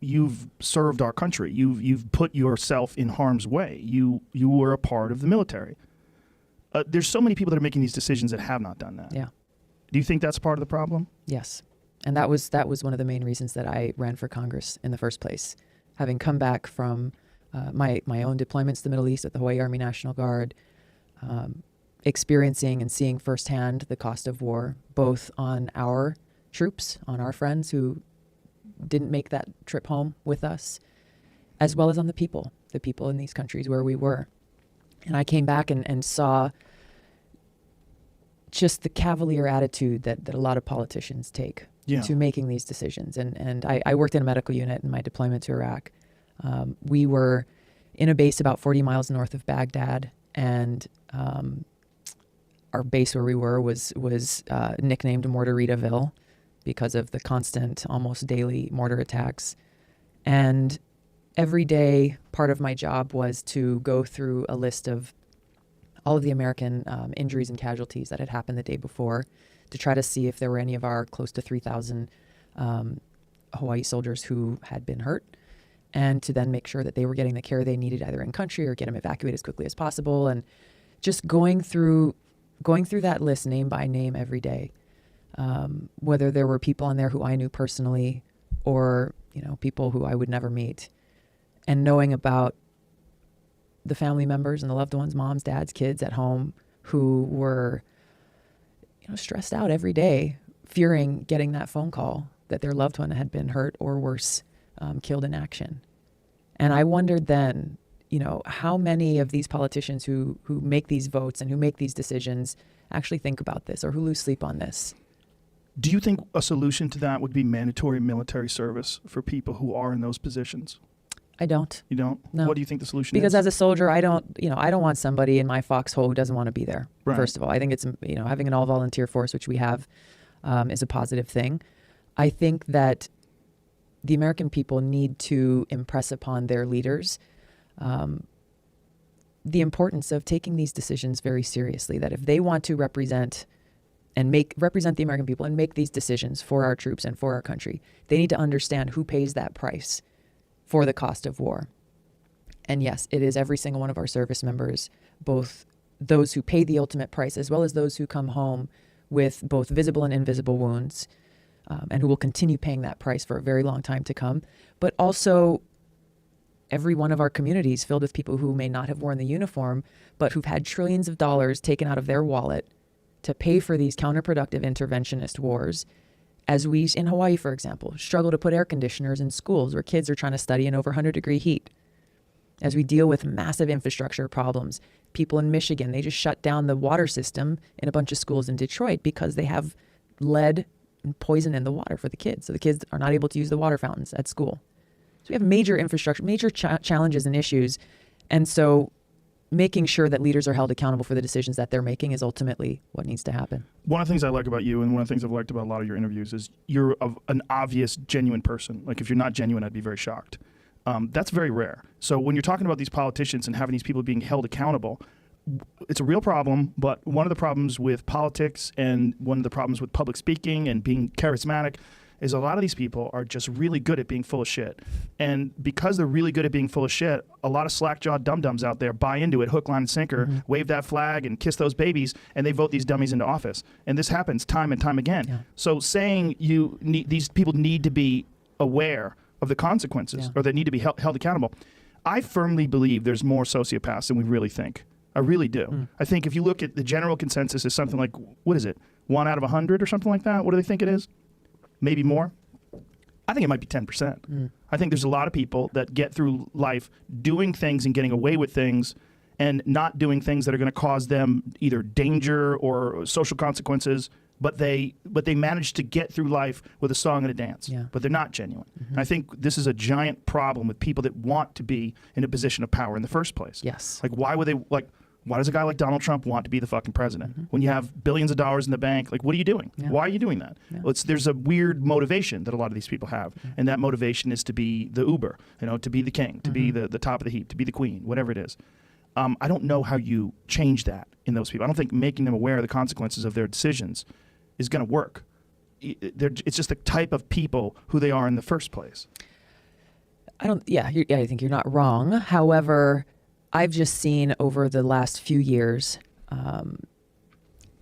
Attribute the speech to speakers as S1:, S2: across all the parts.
S1: you've served our country. You've put yourself in harm's way. You were a part of the military. There's so many people that are making these decisions that have not done that.
S2: Yeah.
S1: Do you think that's part of the problem?
S2: Yes. And that was one of the main reasons that I ran for Congress in the first place. Having come back from my own deployments to the Middle East at the Hawaii Army National Guard, experiencing and seeing firsthand the cost of war, both on our troops, on our friends who didn't make that trip home with us, as well as on the people in these countries where we were. And I came back and saw just the cavalier attitude that a lot of politicians take to making these decisions. And I worked in a medical unit in my deployment to Iraq. We were in a base about 40 miles north of Baghdad, and our base where we were was nicknamed Mortaritaville because of the constant, almost daily mortar attacks. And every day, part of my job was to go through a list of all of the American injuries and casualties that had happened the day before to try to see if there were any of our close to 3,000 Hawaii soldiers who had been hurt, and to then make sure that they were getting the care they needed either in country or get them evacuated as quickly as possible. And just going through that list name by name every day, whether there were people on there who I knew personally or, people who I would never meet, and knowing about the family members and the loved ones, moms, dads, kids at home who were, stressed out every day, fearing getting that phone call that their loved one had been hurt or worse, killed in action. And I wondered then, how many of these politicians who make these votes and who make these decisions actually think about this or who lose sleep on this.
S1: Do you think a solution to that would be mandatory military service for people who are in those positions?
S2: I don't.
S1: You don't?
S2: No.
S1: What do you think the solution is?
S2: Because as a soldier, I don't want somebody in my foxhole who doesn't want to be there.
S1: Right.
S2: First of all, I think it's, having an all-volunteer force, which we have, is a positive thing. I think that the American people need to impress upon their leaders the importance of taking these decisions very seriously, that if they want to represent the American people and make these decisions for our troops and for our country, they need to understand who pays that price for the cost of war. And yes, it is every single one of our service members, both those who pay the ultimate price as well as those who come home with both visible and invisible wounds, and who will continue paying that price for a very long time to come. But also every one of our communities filled with people who may not have worn the uniform, but who've had trillions of dollars taken out of their wallet to pay for these counterproductive interventionist wars. As we, in Hawaii, for example, struggle to put air conditioners in schools where kids are trying to study in over 100-degree heat. As we deal with massive infrastructure problems, people in Michigan, they just shut down the water system in a bunch of schools in Detroit because they have lead and poison in the water for the kids. So the kids are not able to use the water fountains at school. So we have major infrastructure, major challenges and issues. And so making sure that leaders are held accountable for the decisions that they're making is ultimately what needs to happen.
S1: One of the things I like about you, and one of the things I've liked about a lot of your interviews, is you're an obvious, genuine person. Like, if you're not genuine, I'd be very shocked. That's very rare. So when you're talking about these politicians and having these people being held accountable, it's a real problem, but one of the problems with politics and one of the problems with public speaking and being charismatic is a lot of these people are just really good at being full of shit. And because they're really good at being full of shit, a lot of slack-jawed dum-dums out there buy into it, hook, line, and sinker, wave that flag and kiss those babies, and they vote these dummies into office. And this happens time and time again. Yeah. So saying these people need to be aware of the consequences, or they need to be held accountable, I firmly believe there's more sociopaths than we really think. I really do. I think if you look at the general consensus is something like, what is it, 1 out of 100 or something like that? What do they think it is? Maybe more? I think it might be 10%. I think there's a lot of people that get through life doing things and getting away with things and not doing things that are going to cause them either danger or social consequences, but they manage to get through life with a song and a dance, but they're not genuine. And I think this is a giant problem with people that want to be in a position of power in the first place.
S2: Yes.
S1: Like, why does a guy like Donald Trump want to be the fucking president? When you have billions of dollars in the bank, like, what are you doing? Why are you doing that? Well, there's a weird motivation that a lot of these people have, and that motivation is to be the Uber, to be the king, to be the top of the heap, to be the queen, whatever it is. I don't know how you change that in those people. I don't think making them aware of the consequences of their decisions is going to work. It's just the type of people who they are in the first place.
S2: I think you're not wrong. However, I've just seen over the last few years,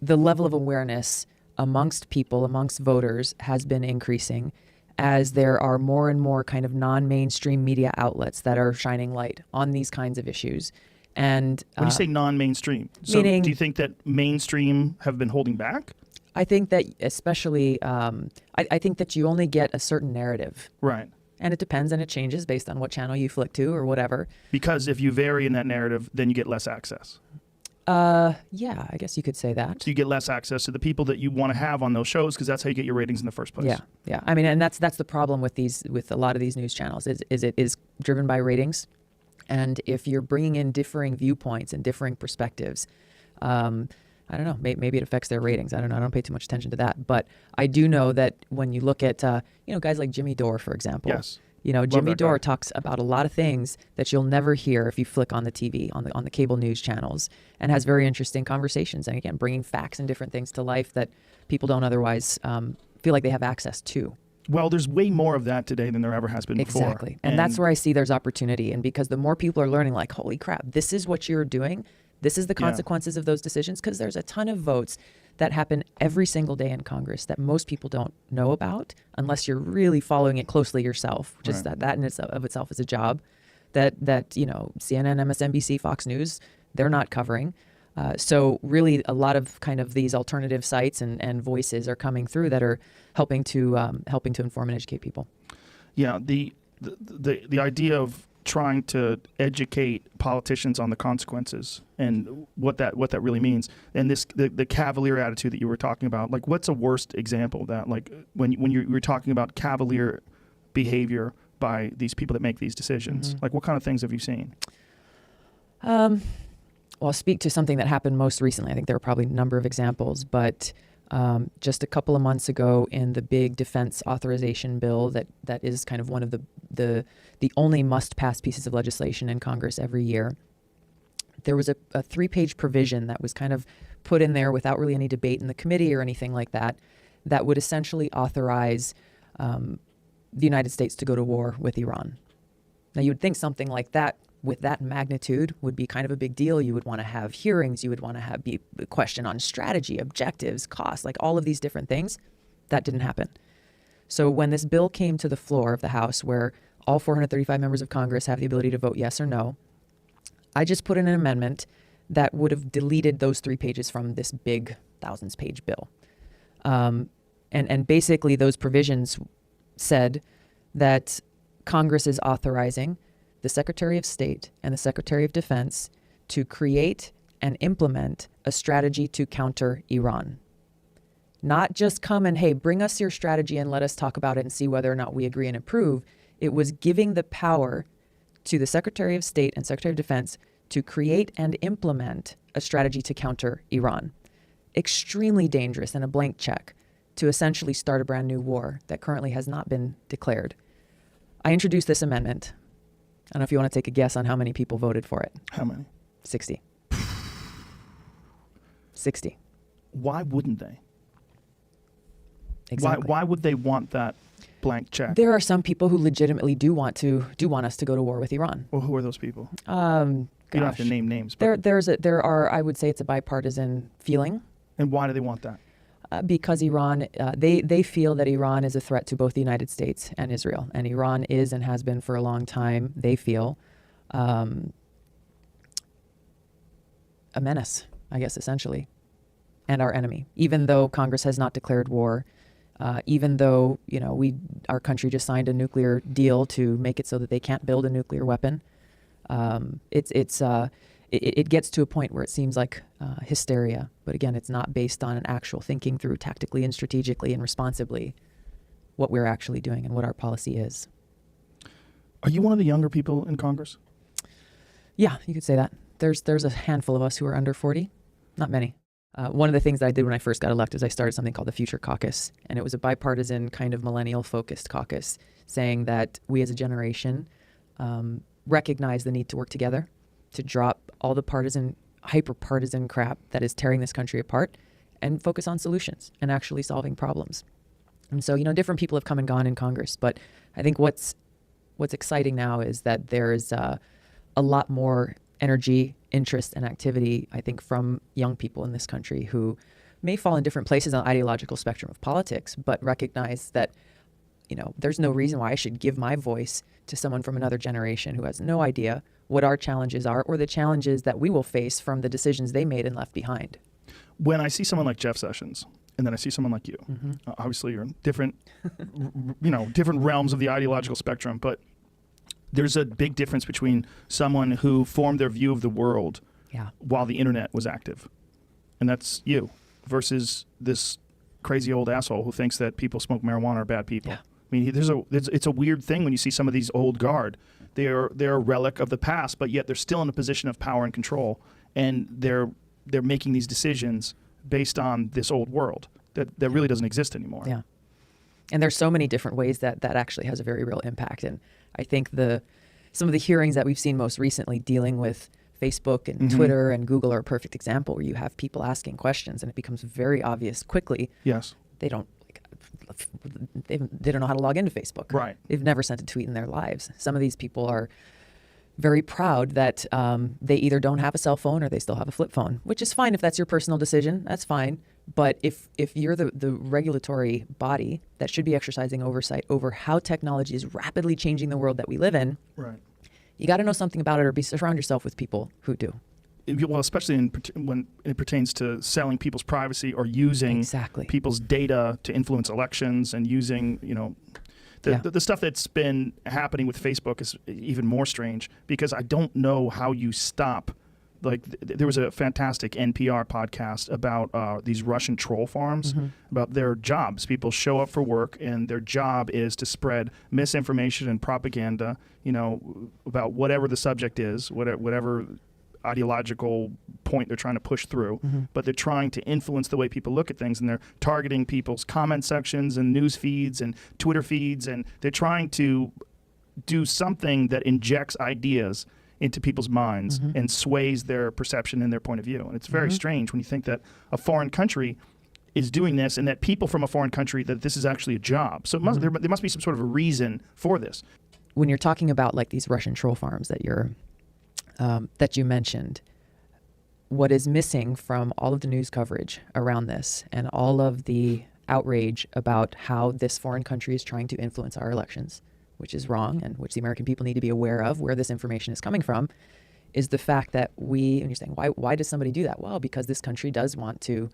S2: the level of awareness amongst people, amongst voters, has been increasing as there are more and more kind of non-mainstream media outlets that are shining light on these kinds of issues. And
S1: when you say non-mainstream, so
S2: meaning,
S1: do you think that mainstream have been holding back?
S2: I think that especially, I think that you only get a certain narrative.
S1: Right.
S2: And it depends and it changes based on what channel you flick to or whatever.
S1: Because if you vary in that narrative, then you get less access.
S2: Yeah, I guess you could say that.
S1: So you get less access to the people that you want to have on those shows because that's how you get your ratings in the first place.
S2: Yeah. I mean, and that's the problem with a lot of these news channels is it is driven by ratings. And if you're bringing in differing viewpoints and differing perspectives, I don't know, maybe it affects their ratings. I don't know. I don't pay too much attention to that. But I do know that when you look at, guys like Jimmy Dore, for example.
S1: Yes.
S2: Jimmy Dore talks about a lot of things that you'll never hear if you flick on the TV, on the cable news channels, and has very interesting conversations. And again, bringing facts and different things to life that people don't otherwise feel like they have access to.
S1: Well, there's way more of that today than there ever has been before.
S2: Exactly. And that's where I see there's opportunity. And because the more people are learning, like, holy crap, this is what you're doing. This is the consequences of those decisions, because there's a ton of votes that happen every single day in Congress that most people don't know about unless you're really following it closely yourself, which is that in itself is a job that CNN, MSNBC, Fox News, they're not covering. So really a lot of kind of these alternative sites and voices are coming through that are helping to inform and educate people. Yeah,
S1: the idea of trying to educate politicians on the consequences and what that really means, and the cavalier attitude that you were talking about, like what's a worst example of that? Like when you were talking about cavalier behavior by these people that make these decisions, like what kind of things have you seen?
S2: Well, I'll speak to something that happened most recently. I think there are probably a number of examples, but just a couple of months ago in the big defense authorization bill that is kind of one of the only must-pass pieces of legislation in Congress every year, there was a 3-page provision that was kind of put in there without really any debate in the committee or anything like that would essentially authorize the United States to go to war with Iran. Now, you would think something like that with that magnitude would be kind of a big deal. You would want to have hearings. You would want to be a question on strategy, objectives, costs, like all of these different things. That didn't happen. So when this bill came to the floor of the House, where all 435 members of Congress have the ability to vote yes or no, I just put in an amendment that would have deleted those 3 pages from this big thousands-page bill. And basically those provisions said that Congress is authorizing the Secretary of State and the Secretary of Defense to create and implement a strategy to counter Iran. Not just come and, hey, bring us your strategy and let us talk about it and see whether or not we agree and approve. It was giving the power to the Secretary of State and Secretary of Defense to create and implement a strategy to counter Iran. Extremely dangerous and a blank check to essentially start a brand new war that currently has not been declared. I introduced this amendment. I don't know if you want to take a guess on how many people voted for it.
S1: How many?
S2: 60. 60.
S1: Why wouldn't they?
S2: Exactly.
S1: Why would they want that blank check?
S2: There are some people who legitimately do want us to go to war with Iran.
S1: Well, who are those people? You don't have to name names. But
S2: there are. I would say it's a bipartisan feeling.
S1: And why do they want that?
S2: Because Iran, they feel that Iran is a threat to both the United States and Israel. And Iran is and has been for a long time, they feel, a menace, I guess, essentially, and our enemy. Even though Congress has not declared war, even though, our country just signed a nuclear deal to make it so that they can't build a nuclear weapon, it gets to a point where it seems like hysteria. But again, it's not based on an actual thinking through tactically and strategically and responsibly what we're actually doing and what our policy is.
S1: Are you one of the younger people in Congress?
S2: Yeah, you could say that. There's a handful of us who are under 40, not many. One of the things that I did when I first got elected is I started something called the Future Caucus, and it was a bipartisan kind of millennial-focused caucus saying that we as a generation recognize the need to work together, to drop all the partisan, hyper-partisan crap that is tearing this country apart and focus on solutions and actually solving problems. And so, different people have come and gone in Congress, but I think what's what's exciting now is that there's a lot more energy, interest, and activity, I think, from young people in this country who may fall in different places on the ideological spectrum of politics, but recognize that, there's no reason why I should give my voice to someone from another generation who has no idea what our challenges are or the challenges that we will face from the decisions they made and left behind.
S1: When I see someone like Jeff Sessions, and then I see someone like you, obviously you're in different, different realms of the ideological spectrum, but there's a big difference between someone who formed their view of the world while the internet was active, and that's you, versus this crazy old asshole who thinks that people smoke marijuana are bad people.
S2: Yeah.
S1: I mean, it's a weird thing when you see some of these old guard. They're a relic of the past, but yet they're still in a position of power and control, and they're making these decisions based on this old world that really doesn't exist anymore.
S2: Yeah. And there's so many different ways that actually has a very real impact. And I think some of the hearings that we've seen most recently dealing with Facebook and Twitter and Google are a perfect example where you have people asking questions and it becomes very obvious quickly.
S1: Yes.
S2: They don't know how to log into Facebook.
S1: Right.
S2: They've never sent a tweet in their lives. Some of these people are very proud that they either don't have a cell phone or they still have a flip phone, which is fine if that's your personal decision. That's fine. But if you're the regulatory body that should be exercising oversight over how technology is rapidly changing the world that we live in,
S1: right,
S2: you got to know something about it or surround yourself with people who do.
S1: Well, especially when it pertains to selling people's privacy or using people's data to influence elections and using, the stuff that's been happening with Facebook is even more strange because I don't know how you stop. Like there was a fantastic NPR podcast about these Russian troll farms, about their jobs. People show up for work and their job is to spread misinformation and propaganda, about whatever the subject is, whatever ideological point they're trying to push through, but they're trying to influence the way people look at things, and they're targeting people's comment sections and news feeds and Twitter feeds, and they're trying to do something that injects ideas into people's minds and sways their perception and their point of view. And it's very strange when you think that a foreign country is doing this and that people from a foreign country, that this is actually a job. So there must be some sort of a reason for this.
S2: When you're talking about like these Russian troll farms that you mentioned, what is missing from all of the news coverage around this and all of the outrage about how this foreign country is trying to influence our elections, which is wrong and which the American people need to be aware of where this information is coming from, is the fact that and you're saying, why does somebody do that? Well, because this country does want to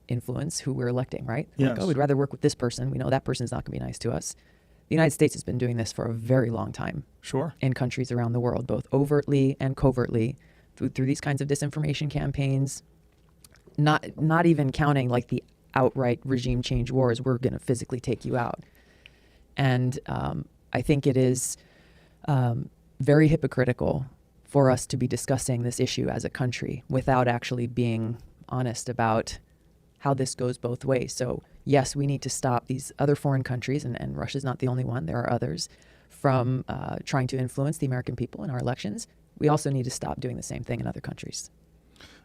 S2: influence who we're electing, right?
S1: Yes.
S2: Like, we'd rather work with this person. We know that person's not going to be nice to us. The United States has been doing this for a very long time.
S1: Sure.
S2: In countries around the world, both overtly and covertly, through these kinds of disinformation campaigns, not even counting like the outright regime change wars, we're going to physically take you out. And I think it is very hypocritical for us to be discussing this issue as a country without actually being honest about how this goes both ways. So yes, we need to stop these other foreign countries, and Russia's not the only one, there are others, from trying to influence the American people in our elections. We also need to stop doing the same thing in other countries.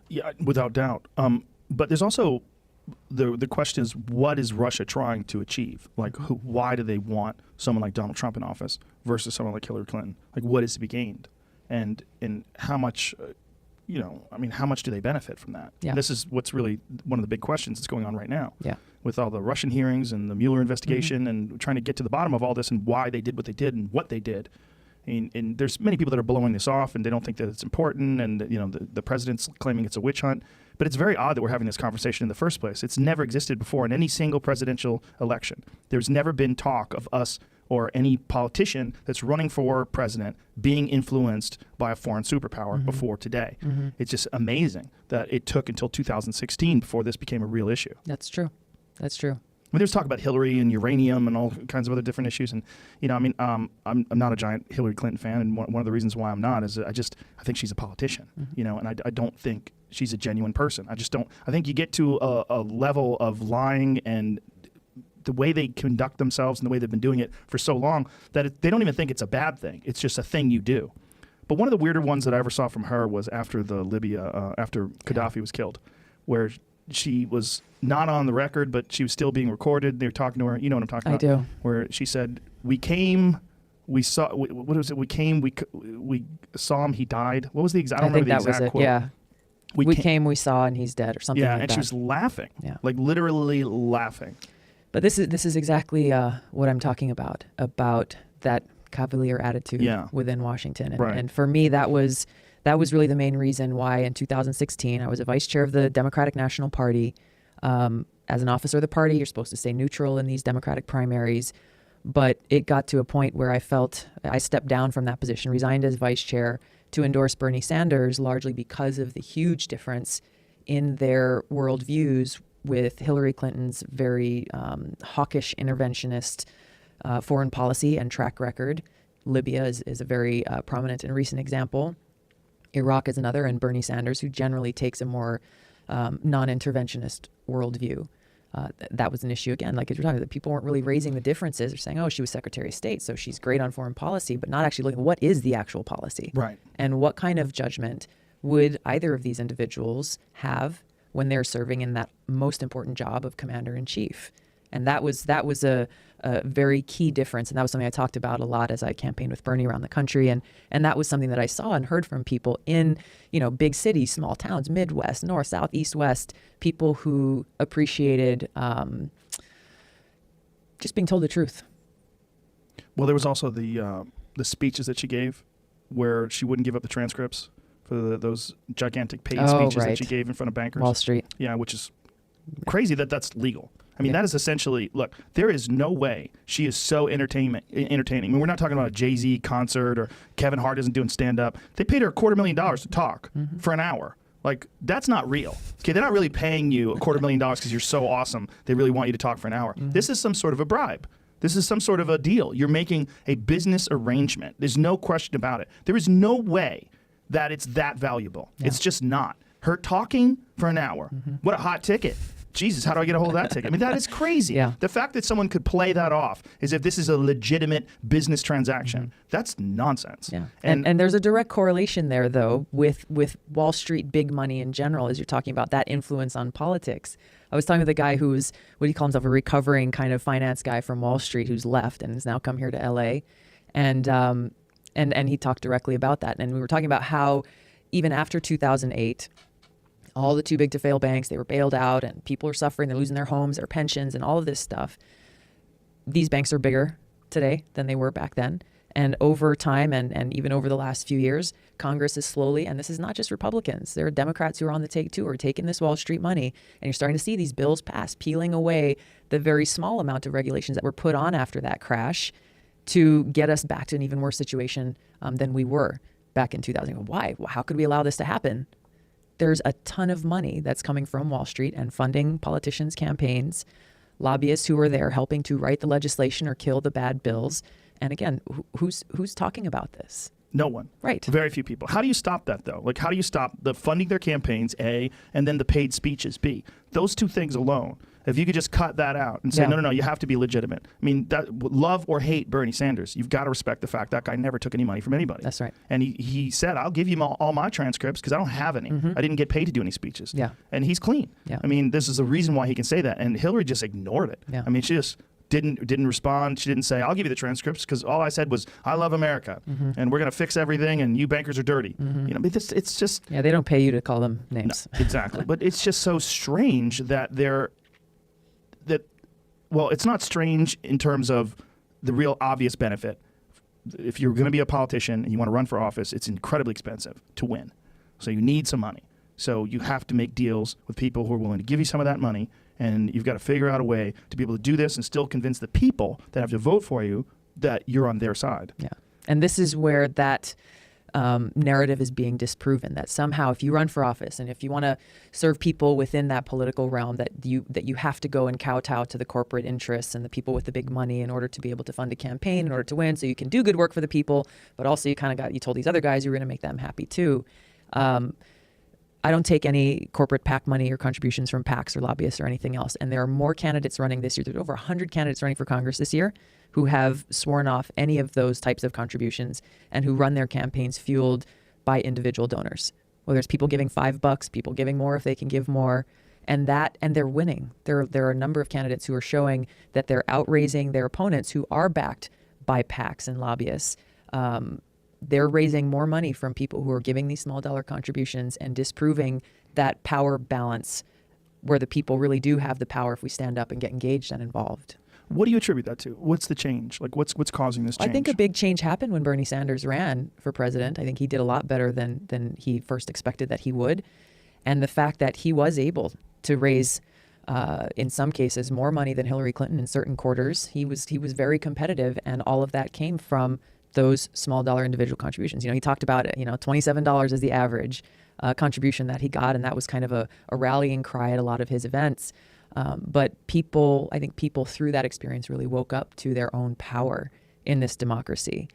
S1: Yeah, without doubt. But there's also the question is, what is Russia trying to achieve? Like, why do they want someone like Donald Trump in office versus someone like Hillary Clinton? Like, what is to be gained? And how much, how much do they benefit from that?
S2: Yeah.
S1: This is what's really one of the big questions that's going on right now.
S2: Yeah.
S1: With all the Russian hearings and the Mueller investigation and trying to get to the bottom of all this and why they did what they did and what they did. And there's many people that are blowing this off and they don't think that it's important, and the president's claiming it's a witch hunt. But it's very odd that we're having this conversation in the first place. It's never existed before in any single presidential election. There's never been talk of us or any politician that's running for president being influenced by a foreign superpower before today. It's just amazing that it took until 2016 before this became a real issue.
S2: That's true.
S1: I mean, there's talk about Hillary and uranium and all kinds of other different issues. And, I'm not a giant Hillary Clinton fan. And one of the reasons why I'm not is I think she's a politician, and I don't think she's a genuine person. I think you get to a level of lying and the way they conduct themselves and the way they've been doing it for so long that they don't even think it's a bad thing. It's just a thing you do. But one of the weirder ones that I ever saw from her was after after Gaddafi was killed, where she was not on the record, but she was still being recorded. They were talking to her. You know what I'm talking about?
S2: I do.
S1: Where she said, "We came We saw, what was it? We saw him, he died. What was the exact, I don't
S2: think
S1: remember the
S2: that was
S1: exact
S2: it.
S1: quote.
S2: Yeah. We came, we saw, and he's dead, or something
S1: Yeah,
S2: like
S1: and
S2: that.
S1: she was laughing.
S2: Yeah.
S1: Like literally laughing.
S2: But this is exactly what I'm talking about that cavalier attitude within Washington. And for me, that was really the main reason why in 2016 I was a vice chair of the Democratic National Party. As an officer of the party, you're supposed to stay neutral in these Democratic primaries. But it got to a point where I felt I stepped down from that position, resigned as vice chair to endorse Bernie Sanders, largely because of the huge difference in their worldviews with Hillary Clinton's very hawkish interventionist foreign policy and track record. Libya is a very prominent and recent example. Iraq is another, and Bernie Sanders, who generally takes a more non-interventionist worldview. That was an issue again, like as you're talking about, people weren't really raising the differences. They're saying, oh, she was Secretary of State, so she's great on foreign policy, but not actually looking at what is the actual policy.
S1: Right. And
S2: what kind of judgment would either of these individuals have when they're serving in that most important job of commander-in-chief. And that was a very key difference. And that was something I talked about a lot as I campaigned with Bernie around the country. And that was something that I saw and heard from people in, big cities, small towns, Midwest, North, South, East, West, people who appreciated just being told the truth.
S1: Well, there was also the speeches that she gave where she wouldn't give up the transcripts for those gigantic paid speeches that she gave in front of bankers.
S2: Wall Street.
S1: Yeah, which is crazy that's legal. I mean, that is essentially, look, there is no way she is so entertaining. I mean, we're not talking about a Jay-Z concert or Kevin Hart isn't doing stand-up. They paid her $250,000 to talk for an hour. Like, that's not real. Okay, they're not really paying you $250,000 because you're so awesome. They really want you to talk for an hour. This is some sort of a bribe. This is some sort of a deal. You're making a business arrangement. There's no question about it. There is no way that it's that valuable. Yeah. It's just not. Her talking for an hour. What a hot ticket. Jesus, how do I get a hold of that ticket? I mean, that is crazy.
S2: Yeah.
S1: The fact that someone could play that off as if this is a legitimate business transaction, that's nonsense.
S2: Yeah. And there's a direct correlation there, though, with Wall Street big money in general, as you're talking about that influence on politics. I was talking with a guy who's, what do you call himself, a recovering kind of finance guy from Wall Street who's left and has now come here to L.A. And he talked directly about that. And we were talking about how even after 2008, all the too big to fail banks, they were bailed out and people are suffering. They're losing their homes, their pensions, and all of this stuff. These banks are bigger today than they were back then. And over time and even over the last few years, Congress is slowly, and this is not just Republicans, there are Democrats who are on the take too, who are taking this Wall Street money. And you're starting to see these bills pass, peeling away the very small amount of regulations that were put on after that crash to get us back to an even worse situation than we were back in 2000. Why? How could we allow this to happen? There's a ton of money that's coming from Wall Street and funding politicians' campaigns, lobbyists who are there helping to write the legislation or kill the bad bills. And again, who's talking about this?
S1: No one.
S2: Right.
S1: Very few people. How do you stop that, though? Like, how do you stop the funding their campaigns, A, and then the paid speeches, B? Those two things alone. If you could just cut that out and say, no, you have to be legitimate. I mean, love or hate Bernie Sanders, you've got to respect the fact that guy never took any money from anybody.
S2: That's right.
S1: And he said, I'll give you all my transcripts because I don't have any. I didn't get paid to do any speeches.
S2: Yeah.
S1: And he's clean.
S2: Yeah.
S1: I mean, this is a reason why he can say that. And Hillary just ignored it.
S2: Yeah.
S1: I mean, she just didn't respond. She didn't say, I'll give you the transcripts, because all I said was, I love America, and we're going to fix everything, and you bankers are dirty. It's just...
S2: Yeah, they don't pay you to call them names.
S1: No, exactly. But it's just so strange that well, it's not strange in terms of the real obvious benefit. If you're going to be a politician and you want to run for office, it's incredibly expensive to win. So you need some money. So you have to make deals with people who are willing to give you some of that money, and you've got to figure out a way to be able to do this and still convince the people that have to vote for you that you're on their side.
S2: Yeah. And this is where that narrative is being disproven, that somehow if you run for office and if you want to serve people within that political realm, that you have to go and kowtow to the corporate interests and the people with the big money in order to be able to fund a campaign, in order to win, so you can do good work for the people, but also you told these other guys you were going to make them happy too. I don't take any corporate PAC money or contributions from PACs or lobbyists or anything else. And there are more candidates running this year. There's over 100 candidates running for Congress this year who have sworn off any of those types of contributions and who run their campaigns fueled by individual donors. Whether it's people giving $5, people giving more if they can give more, and they're winning. There are a number of candidates who are showing that they're outraising their opponents who are backed by PACs and lobbyists. They're raising more money from people who are giving these small dollar contributions and disproving that power balance where the people really do have the power if we stand up and get engaged and involved.
S1: What do you attribute that to? What's the change? Like, what's causing this change?
S2: I think a big change happened when Bernie Sanders ran for president. I think he did a lot better than he first expected that he would. And the fact that he was able to raise, in some cases, more money than Hillary Clinton in certain quarters. He was very competitive, and all of that came from those small dollar individual contributions. He talked about it, $27 is the average contribution that he got, and that was kind of a rallying cry at a lot of his events. But I think people through that experience really woke up to their own power in this democracy,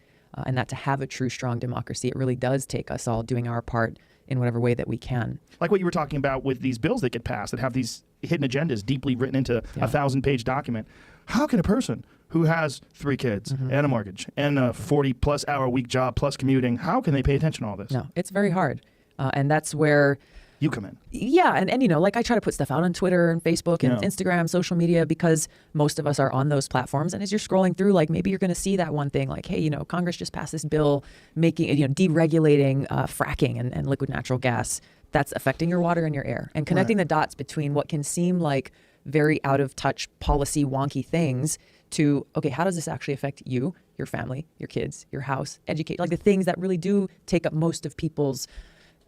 S2: and that to have a true, strong democracy, it really does take us all doing our part in whatever way that we can. Like
S1: what you were talking about with these bills that get passed that have these hidden agendas deeply written into a 1,000-page document. How can a person who has 3 kids and a mortgage and a 40-plus hour week job plus commuting, how can they pay attention to all this?
S2: No, it's very hard. And that's where
S1: you come in.
S2: Yeah. And I try to put stuff out on Twitter and Facebook and Instagram, social media, because most of us are on those platforms. And as you're scrolling through, maybe you're going to see that one thing like, hey, Congress just passed this bill making, deregulating fracking and liquid natural gas. That's affecting your water and your air, and connecting the dots between what can seem like very out of touch policy wonky things to, okay, how does this actually affect you, your family, your kids, your house, educate, the things that really do take up most of people's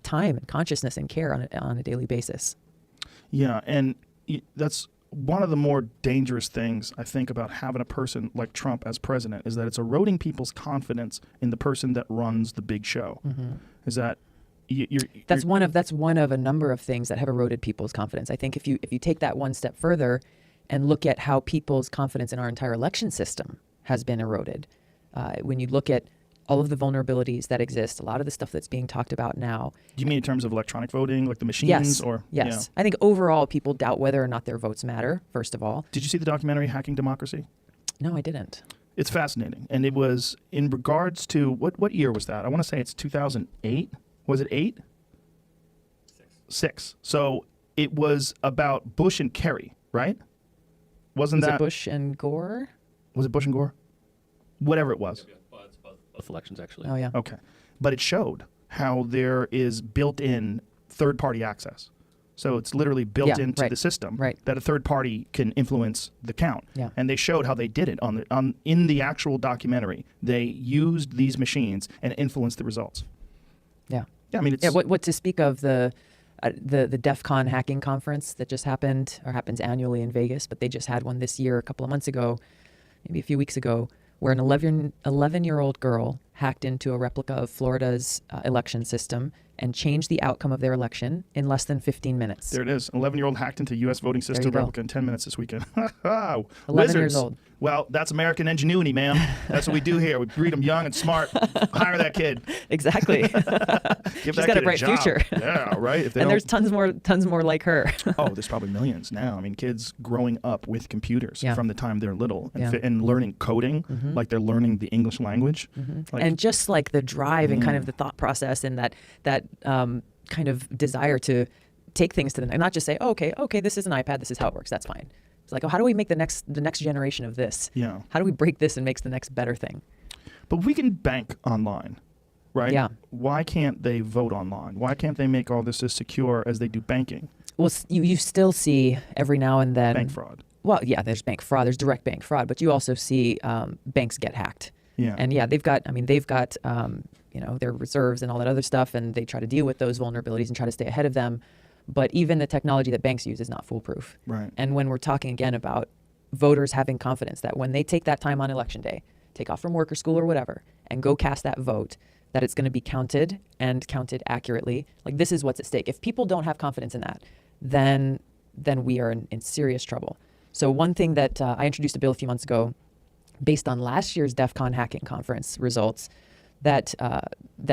S2: time and consciousness and care on a daily basis.
S1: Yeah, and that's one of the more dangerous things I think about having a person like Trump as president, is that it's eroding people's confidence in the person that runs the big show. Is that
S2: that's one of a number of things that have eroded people's confidence. I think if you take that one step further and look at how people's confidence in our entire election system has been eroded, when you look at all of the vulnerabilities that exist, a lot of the stuff that's being talked about now.
S1: Do you mean in terms of electronic voting, like the machines?
S2: Yes.
S1: Or
S2: yes. I think overall people doubt whether or not their votes matter, first of all.
S1: Did you see the documentary Hacking Democracy?
S2: No, I didn't.
S1: It's fascinating. And it was in regards to, what year was that? I want to say it's 2008. Was it 8? 6. So it was about Bush and Kerry, right? Was
S2: it Bush and Gore?
S1: Was it Bush and Gore? Whatever it was.
S3: It's both elections, actually.
S2: Oh, yeah.
S1: Okay. But it showed how there is built-in third-party access. So it's literally built into the system that a third party can influence the count. Yeah. And they showed how they did it in the actual documentary. They used these machines and influenced the results.
S2: Yeah.
S1: Yeah, I mean, it's...
S2: Yeah, what to speak of the DEF CON hacking conference that just happened, or happens annually in Vegas, but they just had one this year a couple of months ago, maybe a few weeks ago, where an 11-year-old girl hacked into a replica of Florida's election system and changed the outcome of their election in less than 15 minutes.
S1: There it is. An 11-year-old hacked into U.S. voting system replica in 10 minutes this weekend.
S2: 11
S1: Wizards.
S2: years old.
S1: Well, that's American ingenuity, ma'am. That's what we do here. We breed them young and smart. Hire that kid.
S2: Exactly. She's got a bright future.
S1: Yeah, right.
S2: And there's tons more like her.
S1: Oh, there's probably millions now. I mean, kids growing up with computers from the time they're little and learning coding like they're learning the English language.
S2: And just like the drive and kind of the thought process and that kind of desire to take things to and not just say, oh, okay, this is an iPad, this is how it works, that's fine. It's like, oh, how do we make the next generation of this?
S1: Yeah.
S2: How do we break this and make the next better thing?
S1: But we can bank online, right?
S2: Yeah.
S1: Why can't they vote online? Why can't they make all this as secure as they do banking?
S2: Well, you still see every now and then
S1: bank fraud.
S2: Well, yeah, there's bank fraud, there's direct bank fraud, but you also see banks get hacked.
S1: Yeah.
S2: And yeah, they've got their reserves and all that other stuff, and they try to deal with those vulnerabilities and try to stay ahead of them. But even the technology that banks use is not foolproof.
S1: Right.
S2: And when we're talking again about voters having confidence that when they take that time on election day, take off from work or school or whatever, and go cast that vote, that it's going to be counted and counted accurately. Like, this is what's at stake. If people don't have confidence in that, then we are in serious trouble. So one thing that I introduced a bill a few months ago based on last year's DEF CON hacking conference results that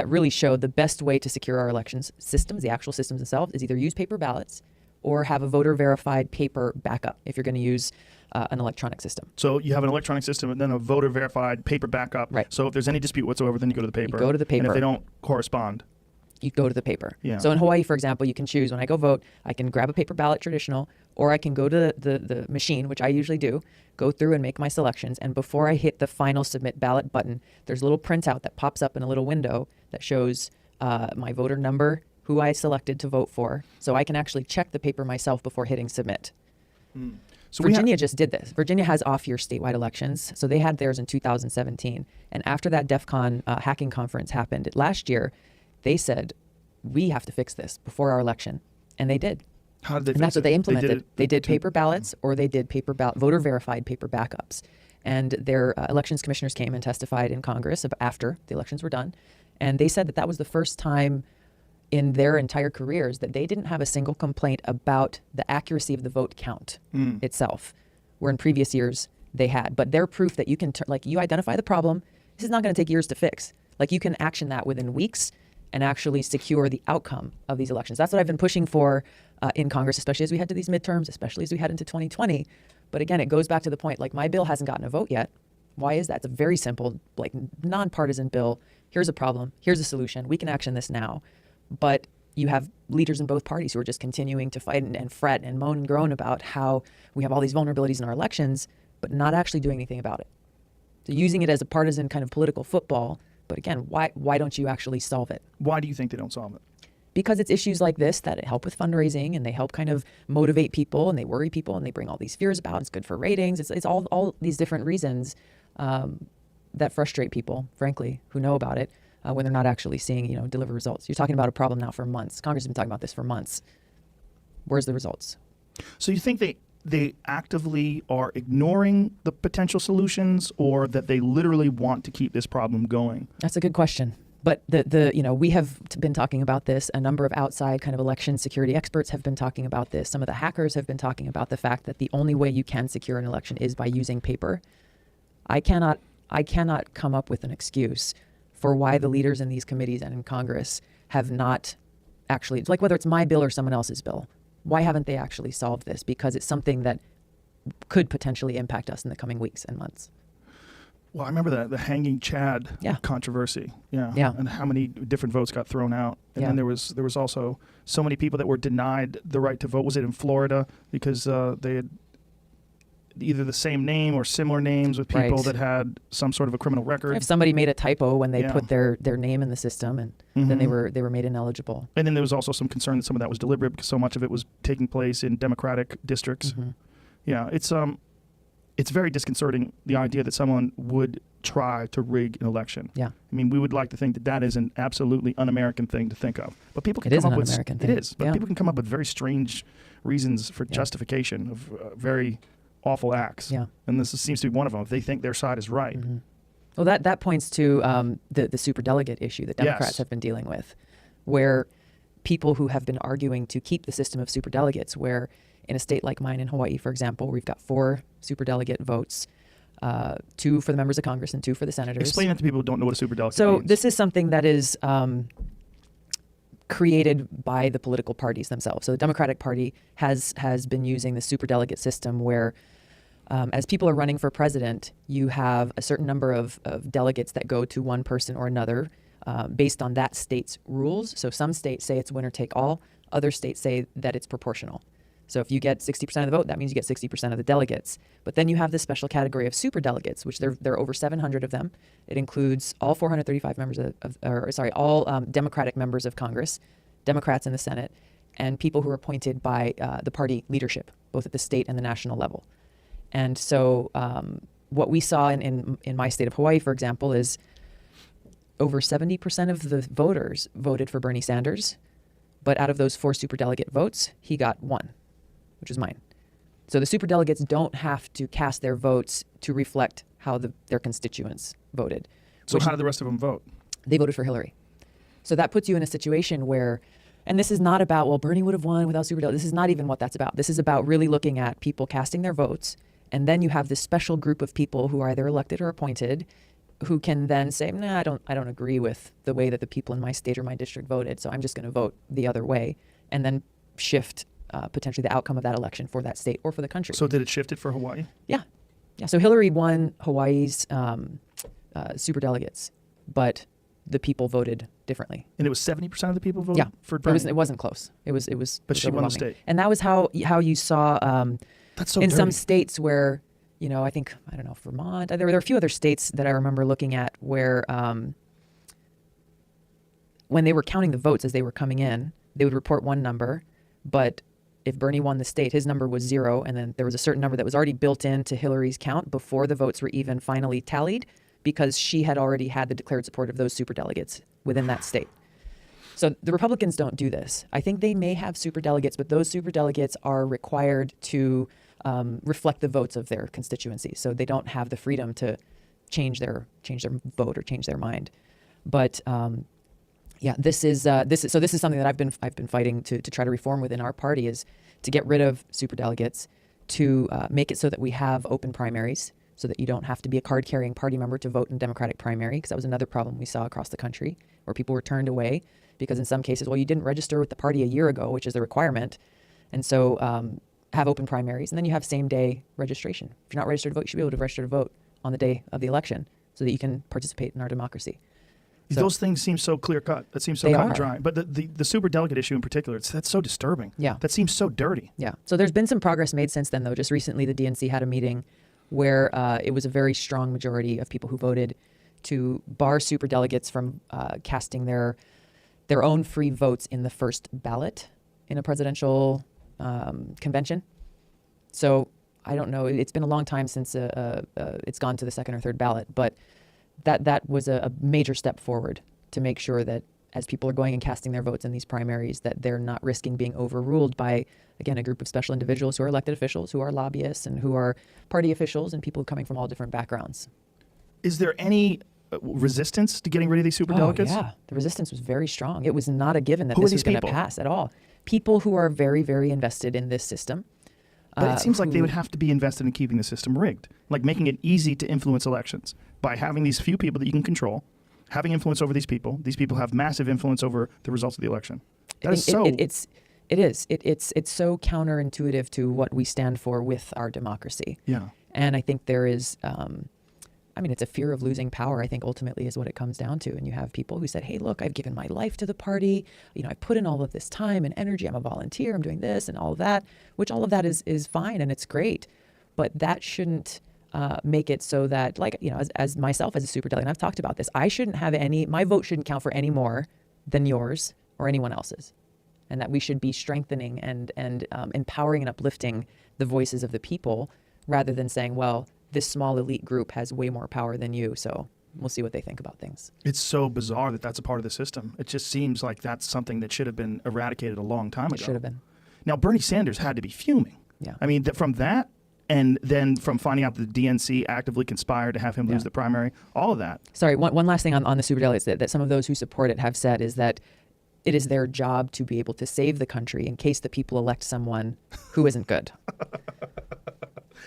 S2: really showed the best way to secure our elections systems, the actual systems themselves, is either use paper ballots or have a voter verified paper backup if you're going to use an electronic system.
S1: So you have an electronic system and then a voter verified paper backup.
S2: Right.
S1: So if there's any dispute whatsoever, then you go to the paper.
S2: You go to the paper.
S1: And if they don't correspond,
S2: you go to the paper.
S1: Yeah.
S2: So in Hawaii, for example, you can choose, when I go vote, I can grab a paper ballot traditional, or I can go to the machine, which I usually do, go through and make my selections. And before I hit the final submit ballot button, there's a little printout that pops up in a little window that shows my voter number, who I selected to vote for. So I can actually check the paper myself before hitting submit. So Virginia just did this. Virginia has off-year statewide elections. So they had theirs in 2017. And after that DEF CON hacking conference happened last year, they said, we have to fix this before our election. And they did.
S1: How did they fix
S2: And that's
S1: it?
S2: what they implemented. They did paper ballots, or they did voter verified paper backups. And their elections commissioners came and testified in Congress after the elections were done. And they said that that was the first time in their entire careers that they didn't have a single complaint about the accuracy of the vote count itself, where in previous years they had. But their proof that you can, you identify the problem, this is not going to take years to fix. Like, you can action that within weeks and actually secure the outcome of these elections. That's what I've been pushing for in Congress, especially as we head to these midterms, especially as we head into 2020. But again, it goes back to the point, like, my bill hasn't gotten a vote yet. Why is that? It's a very simple, like, nonpartisan bill. Here's a problem. Here's a solution. We can action this now. But you have leaders in both parties who are just continuing to fight and fret and moan and groan about how we have all these vulnerabilities in our elections, but not actually doing anything about it. So using it as a partisan kind of political football. But again, why don't you actually solve it?
S1: Why do you think they don't solve it?
S2: Because it's issues like this that help with fundraising, and they help kind of motivate people, and they worry people, and they bring all these fears about. It's good for ratings. It's all these different reasons that frustrate people, frankly, who know about it when they're not actually seeing, deliver results. You're talking about a problem now for months. Congress has been talking about this for months. Where's the results?
S1: So you think they actively are ignoring the potential solutions, or that they literally want to keep this problem going?
S2: That's a good question. But we have been talking about this. A number of outside kind of election security experts have been talking about this. Some of the hackers have been talking about the fact that the only way you can secure an election is by using paper. I cannot come up with an excuse for why the leaders in these committees and in Congress have not actually, like, whether it's my bill or someone else's bill, why haven't they actually solved this? Because it's something that could potentially impact us in the coming weeks and months.
S1: Well, I remember the hanging Chad controversy. Yeah. And how many different votes got thrown out. And then there was also so many people that were denied the right to vote. Was it in Florida? Because they had either the same name or similar names with people that had some sort of a criminal record.
S2: If somebody made a typo when they put their name in the system, and then they were made ineligible.
S1: And then there was also some concern that some of that was deliberate, because so much of it was taking place in Democratic districts. Yeah, it's very disconcerting, the idea that someone would try to rig an election. Yeah. I mean, we would like to think that that is an absolutely un-American thing to think of. But people can come up with
S2: un-American thing.
S1: It is. But people can come up with very strange reasons for justification of very awful acts. Yeah. And this seems to be one of them, if they think their side is right.
S2: Well, that points to the super-delegate issue that Democrats have been dealing with, where people who have been arguing to keep the system of super-delegates, where in a state like mine in Hawaii, for example, we've got 4 super-delegate votes, 2 for the members of Congress and 2 for the senators.
S1: Explain that to people who don't know what a super-delegate
S2: means. So this is something that is created by the political parties themselves. So the Democratic Party has been using the super-delegate system where as people are running for president, you have a certain number of delegates that go to one person or another based on that state's rules. So some states say it's winner take all. Other states say that it's proportional. So if you get 60% of the vote, that means you get 60% of the delegates. But then you have this special category of super delegates, which there are over 700 of them. It includes all 435 members all Democratic members of Congress, Democrats in the Senate, and people who are appointed by the party leadership, both at the state and the national level. And so what we saw in my state of Hawaii, for example, is over 70% of the voters voted for Bernie Sanders. But out of those 4 superdelegate votes, he got 1, which is mine. So the superdelegates don't have to cast their votes to reflect how their constituents voted.
S1: So how did the rest of them vote?
S2: They voted for Hillary. So that puts you in a situation where, and this is not about, well, Bernie would have won without superdelegates. This is not even what that's about. This is about really looking at people casting their votes. And then you have this special group of people who are either elected or appointed, who can then say, nah, I don't agree with the way that the people in my state or my district voted, so I'm just going to vote the other way, and then shift potentially the outcome of that election for that state or for the country.
S1: So did it shift it for Hawaii?
S2: Yeah. So Hillary won Hawaii's superdelegates, but the people voted differently.
S1: And it was 70% of the people voted for
S2: It
S1: Bernie.
S2: wasn't close. It was.
S1: But she won the state.
S2: And that was how you saw
S1: That's so
S2: in
S1: dirty.
S2: some states where, I think, I don't know, Vermont. There were a few other states that I remember looking at where when they were counting the votes as they were coming in, they would report one number, but if Bernie won the state, his number was 0, and then there was a certain number that was already built into Hillary's count before the votes were even finally tallied, because she had already had the declared support of those superdelegates within that state. So the Republicans don't do this. I think they may have superdelegates, but those superdelegates are required to reflect the votes of their constituency. So they don't have the freedom to change their vote or change their mind. But this is something that I've been fighting to try to reform within our party, is to get rid of superdelegates, to make it so that we have open primaries, so that you don't have to be a card-carrying party member to vote in Democratic primary, because that was another problem we saw across the country, where people were turned away because in some cases, well, you didn't register with the party a year ago, which is the requirement. And so have open primaries, and then you have same-day registration. If you're not registered to vote, you should be able to register to vote on the day of the election so that you can participate in our democracy. So,
S1: those things seem so clear-cut. That seems so cut and dry. But the superdelegate issue in particular, that's so disturbing.
S2: Yeah.
S1: That seems so dirty.
S2: Yeah. So there's been some progress made since then, though. Just recently, the DNC had a meeting where it was a very strong majority of people who voted to bar superdelegates from casting their own free votes in the first ballot in a presidential convention. So I don't know. It's been a long time since it's gone to the second or third ballot, but that was a major step forward to make sure that as people are going and casting their votes in these primaries, that they're not risking being overruled by, again, a group of special individuals who are elected officials, who are lobbyists, and who are party officials, and people coming from all different backgrounds.
S1: Is there any resistance to getting rid of these superdelegates?
S2: Oh, yeah. The resistance was very strong. It was not a given that
S1: Who are
S2: this was
S1: these
S2: going to
S1: people?
S2: pass at all. People who are very, very invested in this system.
S1: But it seems like they would have to be invested in keeping the system rigged, like making it easy to influence elections by having these few people that you can control, having influence over these people. These people have massive influence over the results of the election. That is so...
S2: It's so counterintuitive to what we stand for with our democracy.
S1: Yeah.
S2: And I think there is... it's a fear of losing power, I think, ultimately is what it comes down to. And you have people who said, hey, look, I've given my life to the party. I put in all of this time and energy. I'm a volunteer. I'm doing this and all of that, which all of that is fine and it's great. But that shouldn't make it so that, as myself as a superdelegate, and I've talked about this, my vote shouldn't count for any more than yours or anyone else's. And that we should be strengthening and empowering and uplifting the voices of the people rather than saying, well, this small elite group has way more power than you, so we'll see what they think about things.
S1: It's so bizarre that that's a part of the system. It just seems like that's something that should have been eradicated a long time ago.
S2: It should have been.
S1: Now, Bernie Sanders had to be fuming.
S2: Yeah.
S1: I mean, from that, and then from finding out that the DNC actively conspired to have him lose the primary, all of that.
S2: Sorry, one last thing on the superdelegates that some of those who support it have said is that it is their job to be able to save the country in case the people elect someone who isn't good.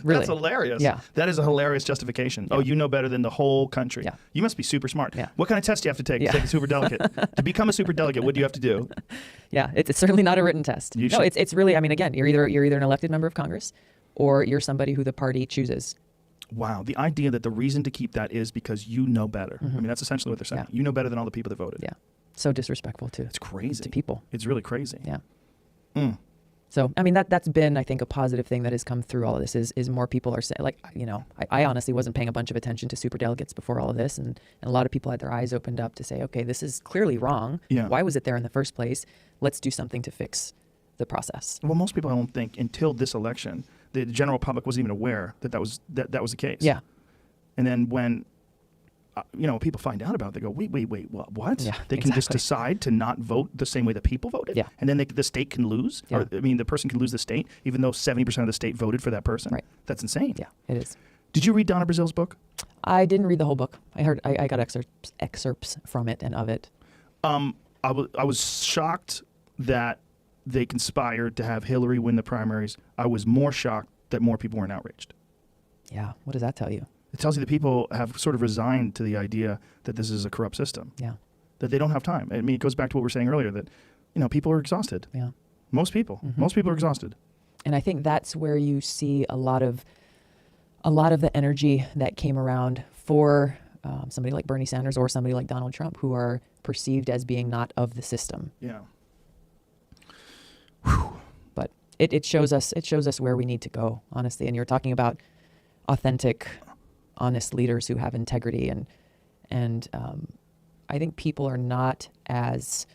S2: Really?
S1: That's hilarious.
S2: Yeah.
S1: That is a hilarious justification.
S2: Yeah.
S1: Oh, you know better than the whole country.
S2: Yeah.
S1: You must be super smart.
S2: Yeah.
S1: What kind of test do you have to take
S2: Yeah.
S1: to take a superdelegate? To become a superdelegate, what do you have to do?
S2: Yeah, it's certainly not a written test.
S1: You
S2: No,
S1: should-
S2: it's really, again, you're either an elected member of Congress or you're somebody who the party chooses.
S1: Wow. The idea that the reason to keep that is because you know better. I mean, that's essentially what they're saying.
S2: Yeah.
S1: You know better than all the people that voted.
S2: Yeah. So disrespectful to
S1: It's crazy.
S2: to people.
S1: It's really crazy.
S2: Yeah.
S1: Mm.
S2: So, that's been, I think, a positive thing that has come through all of this is more people are saying, I honestly wasn't paying a bunch of attention to superdelegates before all of this. And a lot of people had their eyes opened up to say, okay, this is clearly wrong.
S1: Yeah.
S2: Why was it there in the first place? Let's do something to fix the process.
S1: Well, most people, I don't think, until this election, the general public wasn't even aware that was the case.
S2: Yeah.
S1: And then when, people find out about it, they go, wait, what?
S2: Yeah,
S1: They can just
S2: exactly.
S1: decide to not vote the same way that people voted?
S2: Yeah.
S1: And then the state can lose?
S2: Yeah.
S1: Or, the person can lose the state, even though 70% of the state voted for that person?
S2: Right.
S1: That's insane.
S2: Yeah, it is.
S1: Did you read Donna Brazil's book?
S2: I didn't read the whole book. I got excerpts from it and of it.
S1: I was shocked that they conspired to have Hillary win the primaries. I was more shocked that more people weren't outraged.
S2: Yeah. What does that tell you?
S1: It tells you that people have sort of resigned to the idea that this is a corrupt system,
S2: Yeah.
S1: that they don't have time. I mean, it goes back to what we were saying earlier, that, people are exhausted.
S2: Yeah.
S1: Most people.
S2: Mhm.
S1: Most people are exhausted.
S2: And I think that's where you see a lot of the energy that came around for somebody like Bernie Sanders or somebody like Donald Trump, who are perceived as being not of the system.
S1: Yeah.
S2: But it shows us where we need to go, honestly. And you're talking about authentic, honest leaders who have integrity, and I think people are not as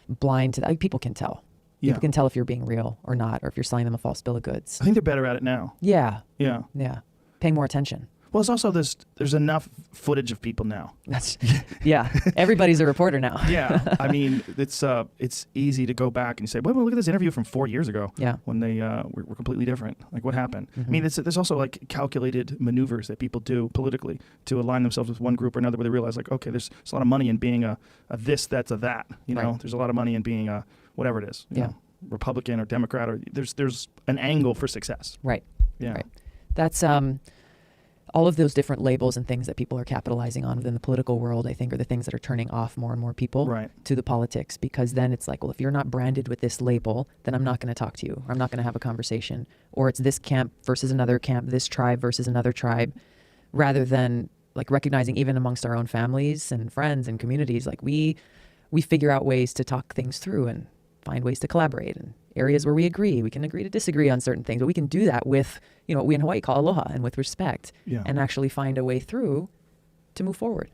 S2: blind to that. Like, people can tell.
S1: Yeah.
S2: People can tell if you're being real or not, or if you're selling them a false bill of goods.
S1: I think they're better at it now.
S2: Yeah.
S1: Yeah.
S2: Yeah. Paying more attention.
S1: Well, it's also there's enough footage of people now.
S2: That's yeah. Everybody's a reporter now.
S1: Yeah. I mean, it's easy to go back and say, well, look at this interview from 4 years ago.
S2: Yeah.
S1: When they were completely different. Like, what happened?
S2: Mm-hmm.
S1: I mean, there's also like calculated maneuvers that people do politically to align themselves with one group or another, where they realize, like, okay, there's a lot of money in being a this, that's a that. You know,
S2: Right.
S1: there's a lot of money in being a whatever it is. You
S2: Yeah.
S1: know, Republican or Democrat, or there's an angle for success.
S2: Right.
S1: Yeah.
S2: Right. That's all of those different labels and things that people are capitalizing on within the political world, I think, are the things that are turning off more and more people
S1: Right.
S2: to the politics, because then it's like, well, if you're not branded with this label, then I'm not going to talk to you, or I'm not going to have a conversation, or it's this camp versus another camp, this tribe versus another tribe, rather than like recognizing, even amongst our own families and friends and communities, like we figure out ways to talk things through and find ways to collaborate, and areas where we can agree to disagree on certain things, but we can do that with, you know, what we in Hawaii call aloha, and with respect,
S1: Yeah.
S2: and actually find a way through to move forward.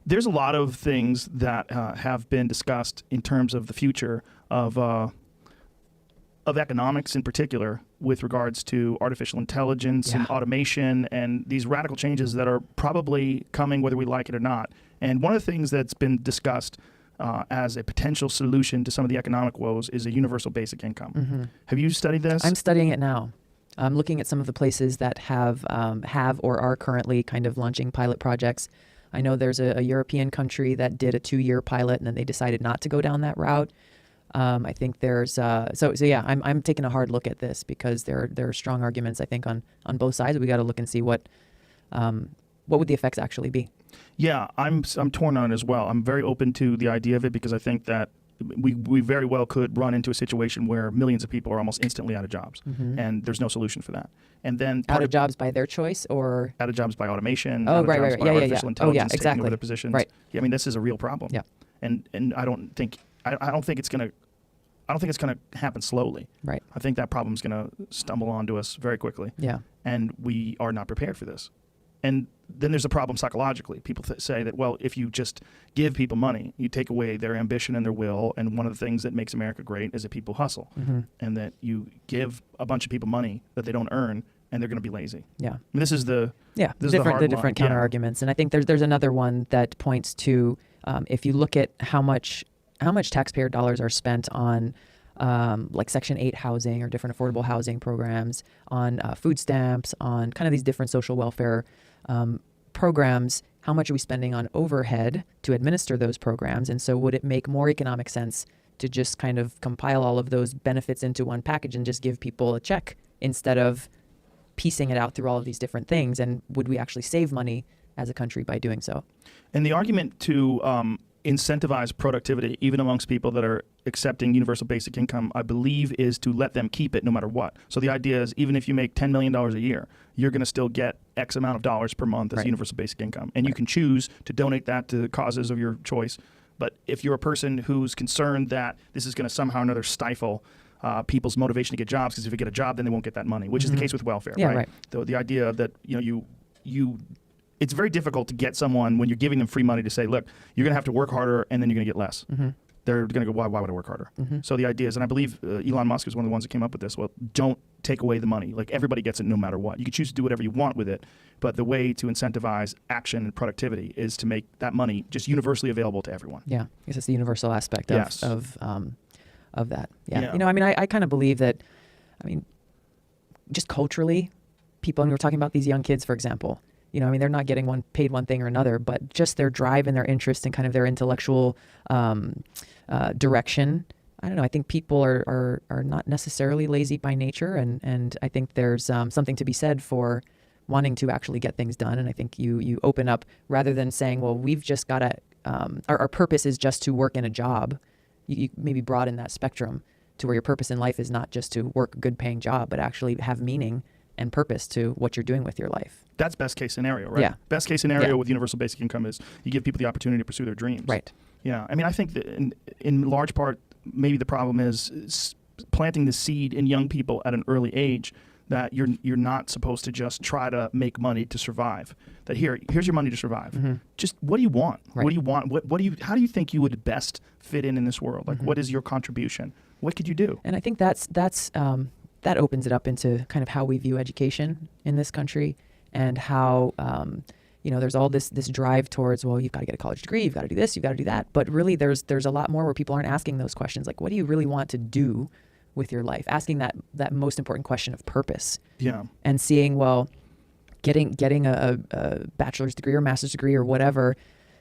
S1: There's a lot of things that have been discussed in terms of the future of economics, in particular, with regards to artificial intelligence and
S2: Yeah.
S1: automation, and these radical changes that are probably coming whether we like it or not. And one of the things that's been discussed as a potential solution to some of the economic woes is a universal basic income.
S2: Mm-hmm.
S1: Have you studied this?
S2: I'm studying it now. I'm looking at some of the places that have or are currently kind of launching pilot projects. I know there's a European country that did a 2-year pilot, and then they decided not to go down that route. I think there's yeah. I'm taking a hard look at this, because there are strong arguments, I think, on both sides. We got to look and see what would the effects actually be.
S1: Yeah, I'm torn on it as well. I'm very open to the idea of it, because I think that we very well could run into a situation where millions of people are almost instantly out of jobs, and there's no solution for that. And then
S2: Out of jobs by their choice, or
S1: out of jobs by automation,
S2: Oh,
S1: out of
S2: right,
S1: jobs
S2: right,
S1: by
S2: yeah, yeah,
S1: artificial
S2: yeah.
S1: intelligence taking
S2: Exactly.
S1: over their positions.
S2: Right.
S1: Yeah, I mean, this is a real problem.
S2: Yeah.
S1: And I don't think it's gonna happen slowly.
S2: right?
S1: I think that problem's gonna stumble onto us very quickly,
S2: Yeah,
S1: and we are not prepared for this. And then there's a problem psychologically. People say that, well, if you just give people money, you take away their ambition and their will. And one of the things that makes America great is that people hustle, and that you give a bunch of people money that they don't earn, and they're going to be lazy.
S2: yeah.
S1: I mean, this is the
S2: Yeah,
S1: this is the hard
S2: the different
S1: line.
S2: counter arguments, and I think there's another one that points to if you look at how much taxpayer dollars are spent on like Section 8 housing or different affordable housing programs, on food stamps, on kind of these different social welfare programs. How much are we spending on overhead to administer those programs? And so would it make more economic sense to just kind of compile all of those benefits into one package and just give people a check, instead of piecing it out through all of these different things? And would we actually save money as a country by doing so?
S1: And the argument to incentivize productivity, even amongst people that are accepting universal basic income, I believe, is to let them keep it no matter what. So the idea is, even if you make $10 million a year, you're going to still get X amount of dollars per month as
S2: Right.
S1: universal basic income. And you can choose to donate that to causes of your choice. But if you're a person who's concerned that this is going to somehow or another stifle people's motivation to get jobs, because if you get a job, then they won't get that money, which is the case with welfare,
S2: Yeah,
S1: right?
S2: right.
S1: The idea that, you it's very difficult to get someone, when you're giving them free money, to say, look, you're going to have to work harder and then you're going to get less. They're going to go, why would I work harder? So the idea is, and I believe Elon Musk is one of the ones that came up with this, well, don't take away the money. Like, everybody gets it no matter what. You can choose to do whatever you want with it, but the way to incentivize action and productivity is to make that money just universally available to everyone.
S2: Yeah, I guess it's the universal aspect of
S1: Yes.
S2: of that. Yeah.
S1: Yeah.
S2: You know, I mean, I kind of believe that, I mean, just culturally, people, and we were talking about these young kids, for example, you know, I mean, they're not getting paid one thing or another, but just their drive and their interest and kind of their intellectual direction. I don't know. I think people are not necessarily lazy by nature, and I think there's something to be said for wanting to actually get things done. And I think you open up, rather than saying, well, we've just got to, our purpose is just to work in a job. You maybe broaden that spectrum to where your purpose in life is not just to work a good paying job, but actually have meaning and purpose to what you're doing with your life.
S1: That's best case scenario, right?
S2: Yeah.
S1: Best case scenario
S2: Yeah.
S1: with universal basic income is you give people the opportunity to pursue their dreams.
S2: Right.
S1: Yeah. I mean, I think that in large part, maybe the problem is planting the seed in young people at an early age that you're not supposed to just try to make money to survive. That here's your money to survive.
S2: Mm-hmm.
S1: Just what do you want?
S2: Right.
S1: What do you want? How do you think you would best fit in this world? Like, what is your contribution? What could you do?
S2: And I think that opens it up into kind of how we view education in this country, and how there's all this drive towards, well, you've got to get a college degree, you've got to do this, you've got to do that. But really, there's a lot more where people aren't asking those questions, like, what do you really want to do with your life? Asking that most important question of purpose.
S1: Yeah.
S2: And seeing, well, getting a bachelor's degree or master's degree or whatever,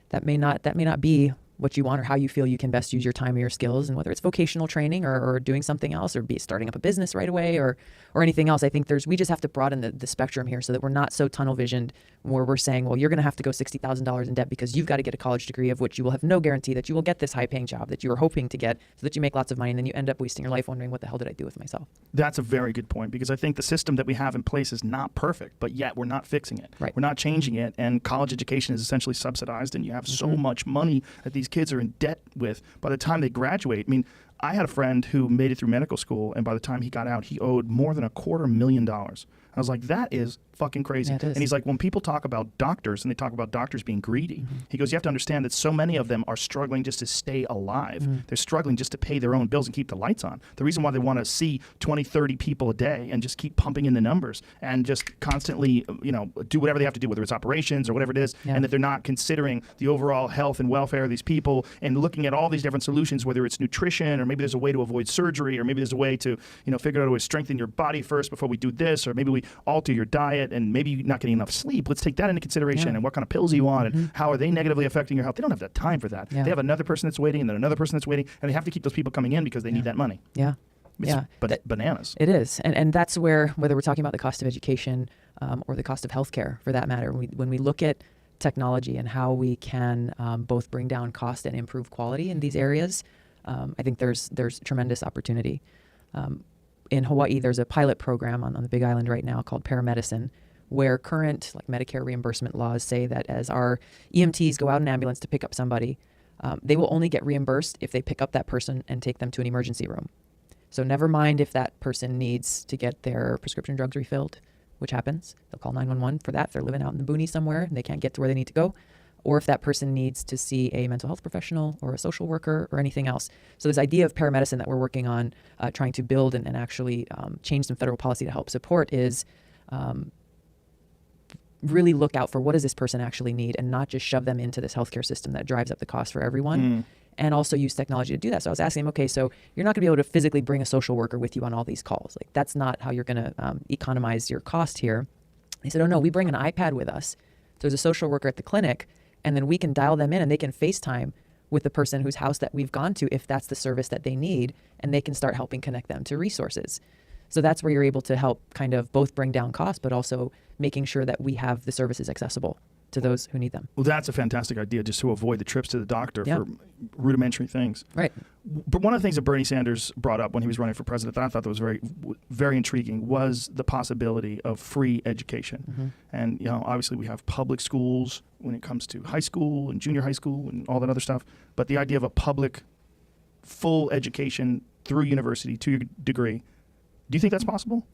S2: that may not be what you want or how you feel you can best use your time or your skills, and whether it's vocational training or doing something else, or be starting up a business right away or anything else. I think we just have to broaden the spectrum here, so that we're not so tunnel visioned where we're saying, well, you're going to have to go $60,000 in debt because you've got to get a college degree, of which you will have no guarantee that you will get this high paying job that you are hoping to get, so that you make lots of money, and then you end up wasting your life wondering, what the hell did I do with myself?
S1: That's a very good point, because I think the system that we have in place is not perfect, but yet we're not fixing it.
S2: Right.
S1: We're not changing it, and college education is essentially subsidized, and you have so much money that these kids are in debt with by the time they graduate. I mean, I had a friend who made it through medical school, and by the time he got out, he owed more than $250,000. I was like, that is fucking crazy.
S2: Yeah, it is.
S1: And he's like, when people talk about doctors and they talk about doctors being greedy, he goes, you have to understand that so many of them are struggling just to stay alive. They're struggling just to pay their own bills and keep the lights on. The reason why they want to see 20, 30 people a day and just keep pumping in the numbers and just constantly, do whatever they have to do, whether it's operations or whatever it is, and that they're not considering the overall health and welfare of these people and looking at all these different solutions, whether it's nutrition, or maybe there's a way to avoid surgery, or maybe there's a way to, figure out a way to strengthen your body first before we do this, or maybe we alter your diet, and maybe you're not getting enough sleep. Let's take that into consideration, and what kind of pills are you on, and how are they negatively affecting your health. They don't have that time for that. They have another person that's waiting, and then another person that's waiting, and they have to keep those people coming in because they need that money.
S2: Yeah.
S1: It's bananas.
S2: It is. And that's where, whether we're talking about the cost of education or the cost of healthcare for that matter, when we look at technology and how we can both bring down cost and improve quality in these areas, I think there's tremendous opportunity. In Hawaii, there's a pilot program on the Big Island right now called paramedicine, where current Medicare reimbursement laws say that as our EMTs go out in an ambulance to pick up somebody, they will only get reimbursed if they pick up that person and take them to an emergency room. So never mind if that person needs to get their prescription drugs refilled, which happens. They'll call 911 for that if they're living out in the boonies somewhere and they can't get to where they need to go. Or if that person needs to see a mental health professional or a social worker or anything else. So this idea of paramedicine that we're working on, trying to build and actually change some federal policy to help support, is really look out for what does this person actually need, and not just shove them into this healthcare system that drives up the cost for everyone. And also use technology to do that. So I was asking him, okay, so you're not going to be able to physically bring a social worker with you on all these calls. Like, that's not how you're going to economize your cost here. He said, oh no, we bring an iPad with us. So there's a social worker at the clinic, and then we can dial them in and they can FaceTime with the person whose house that we've gone to if that's the service that they need, and they can start helping connect them to resources. So that's where you're able to help kind of both bring down costs, but also making sure that we have the services accessible to those who need them.
S1: Well, that's a fantastic idea, just to avoid the trips to the doctor for rudimentary things.
S2: Right.
S1: But one of the things that Bernie Sanders brought up when he was running for president that I thought that was very, very intriguing was the possibility of free education. And, obviously we have public schools when it comes to high school and junior high school and all that other stuff. But the idea of a public full education through university to your degree, do you think that's possible?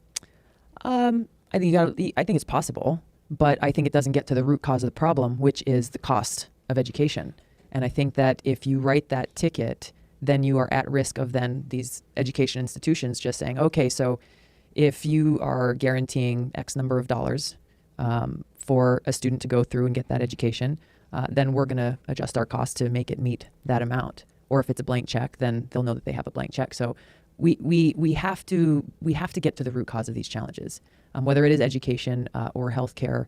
S2: I think it's possible. But I think it doesn't get to the root cause of the problem, which is the cost of education. And I think that if you write that ticket, then you are at risk of then these education institutions just saying, okay, so if you are guaranteeing X number of dollars for a student to go through and get that education, then we're going to adjust our cost to make it meet that amount. Or if it's a blank check, then they'll know that they have a blank check. So we have to get to the root cause of these challenges. Whether it is education or healthcare,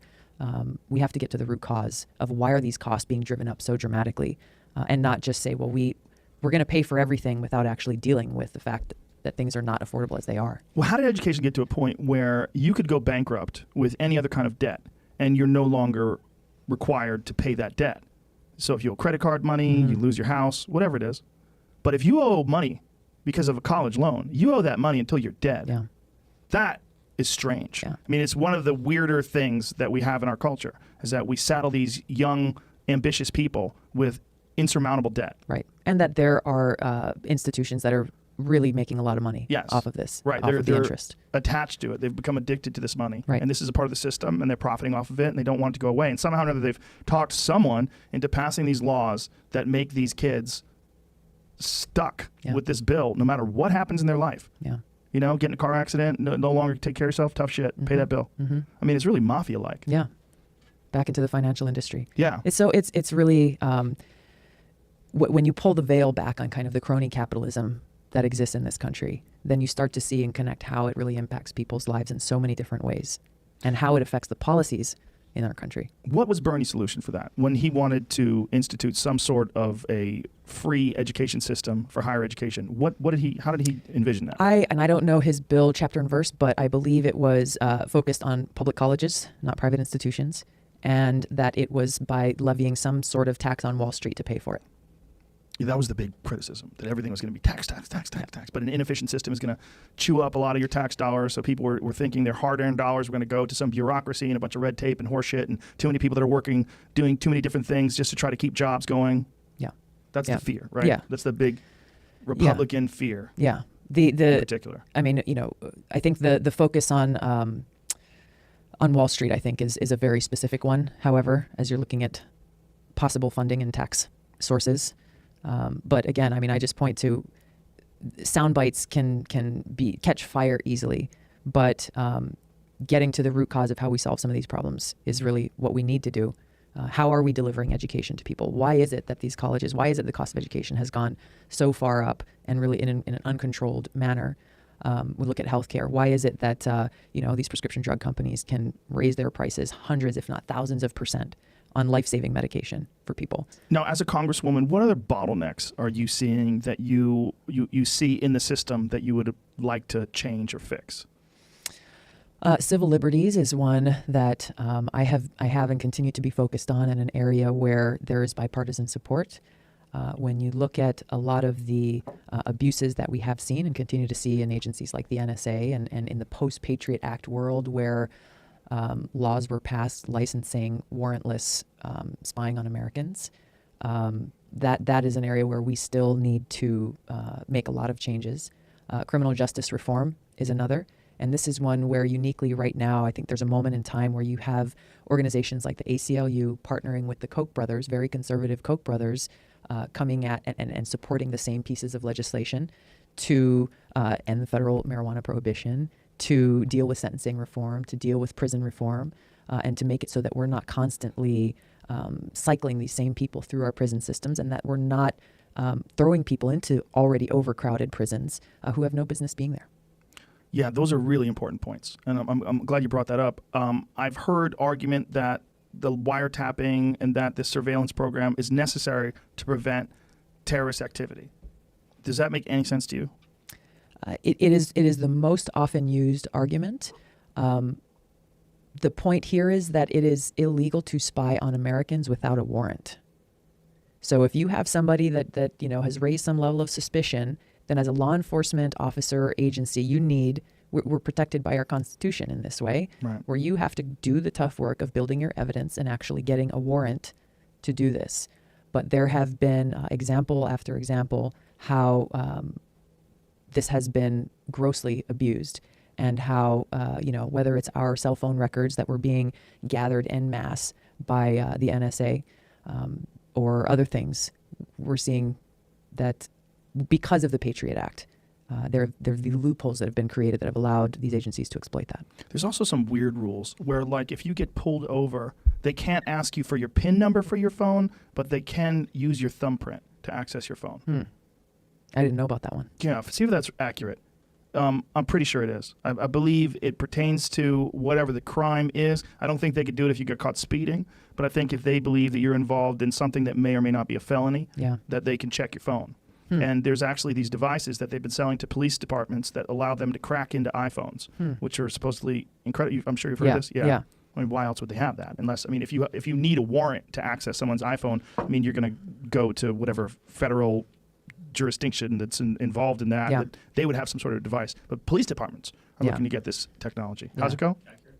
S2: we have to get to the root cause of why are these costs being driven up so dramatically, and not just say, well, we're going to pay for everything without actually dealing with the fact that things are not affordable as they are.
S1: Well, how did education get to a point where you could go bankrupt with any other kind of debt and you're no longer required to pay that debt? So if you owe credit card money, you lose your house, whatever it is. But if you owe money because of a college loan, you owe that money until you're dead.
S2: Yeah.
S1: That is strange.
S2: Yeah.
S1: I mean, it's one of the weirder things that we have in our culture is that we saddle these young, ambitious people with insurmountable debt.
S2: Right. And that there are institutions that are really making a lot of money off of this,
S1: right.
S2: off of the interest.
S1: Attached to it. They've become addicted to this money.
S2: Right.
S1: And this is a part of the system, and they're profiting off of it, and they don't want it to go away. And somehow or another, they've talked someone into passing these laws that make these kids stuck with this bill no matter what happens in their life.
S2: Yeah.
S1: You know, get in a car accident, no longer take care of yourself, tough shit, pay that bill. I mean, it's really mafia-like.
S2: Yeah. Back into the financial industry.
S1: Yeah.
S2: It's really, when you pull the veil back on kind of the crony capitalism that exists in this country, then you start to see and connect how it really impacts people's lives in so many different ways and how it affects the policies in our country.
S1: What was Bernie's solution for that when he wanted to institute some sort of a free education system for higher education? How did he envision that?
S2: I don't know his bill chapter and verse, but I believe it was focused on public colleges, not private institutions, and that it was by levying some sort of tax on Wall Street to pay for it.
S1: Yeah, that was the big criticism, that everything was going to be tax. But an inefficient system is going to chew up a lot of your tax dollars. So people were thinking their hard-earned dollars were going to go to some bureaucracy and a bunch of red tape and horseshit and too many people that are working, doing too many different things just to try to keep jobs going.
S2: Yeah.
S1: That's the fear, right?
S2: Yeah.
S1: That's the big Republican fear.
S2: Yeah.
S1: In particular.
S2: I mean, I think the focus on Wall Street, I think, is a very specific one. However, as you're looking at possible funding and tax sources, but again, I mean, I just point to sound bites can catch fire easily, but getting to the root cause of how we solve some of these problems is really what we need to do. How are we delivering education to people? Why is it that these colleges, why is it the cost of education has gone so far up and really in an uncontrolled manner? We look at healthcare. Why is it that these prescription drug companies can raise their prices hundreds, if not thousands of % on life-saving medication for people?
S1: Now, as a congresswoman, what other bottlenecks are you seeing that you see in the system that you would like to change or fix?
S2: Civil liberties is one that I have and continue to be focused on in an area where there is bipartisan support. When you look at a lot of the abuses that we have seen and continue to see in agencies like the NSA and in the post-Patriot Act world where laws were passed licensing warrantless spying on Americans, that is an area where we still need to make a lot of changes. Criminal justice reform is another. And this is one where uniquely right now, I think there's a moment in time where you have organizations like the ACLU partnering with the Koch brothers, very conservative Koch brothers, coming at and supporting the same pieces of legislation to end the federal marijuana prohibition, to deal with sentencing reform, to deal with prison reform, and to make it so that we're not constantly cycling these same people through our prison systems and that we're not throwing people into already overcrowded prisons who have no business being there.
S1: Yeah, those are really important points, and I'm glad you brought that up. I've heard argument that the wiretapping and that this surveillance program is necessary to prevent terrorist activity. Does that make any sense to you?
S2: It is the most often used argument. The point here is that it is illegal to spy on Americans without a warrant. So if you have somebody that has raised some level of suspicion, then as a law enforcement officer or agency, we're protected by our Constitution in this way,
S1: right,
S2: where you have to do the tough work of building your evidence and actually getting a warrant to do this. But there have been example after example how this has been grossly abused, and how, whether it's our cell phone records that were being gathered en masse by the NSA or other things, we're seeing that because of the Patriot Act, there are the loopholes that have been created that have allowed these agencies to exploit that. There's
S1: also some weird rules where, like, if you get pulled over, they can't ask you for your PIN number for your phone, but they can use your thumbprint to access your phone.
S2: I didn't know about that one.
S1: Yeah, see if that's accurate. I'm pretty sure it is. I believe it pertains to whatever the crime is. I don't think they could do it if you got caught speeding, but I think if they believe that you're involved in something that may or may not be a felony, that they can check your phone. And there's actually these devices that they've been selling to police departments that allow them to crack into iPhones, which are supposedly incredible. I'm sure you've heard of this. Yeah. I mean, why else would they have that? Unless, I mean, if you need a warrant to access someone's iPhone, I mean, you're going to go to whatever federal jurisdiction that's involved in that. That they would have some sort of device. But police departments are
S2: Yeah.
S1: looking to get this technology.
S2: Yeah.
S1: How's it go?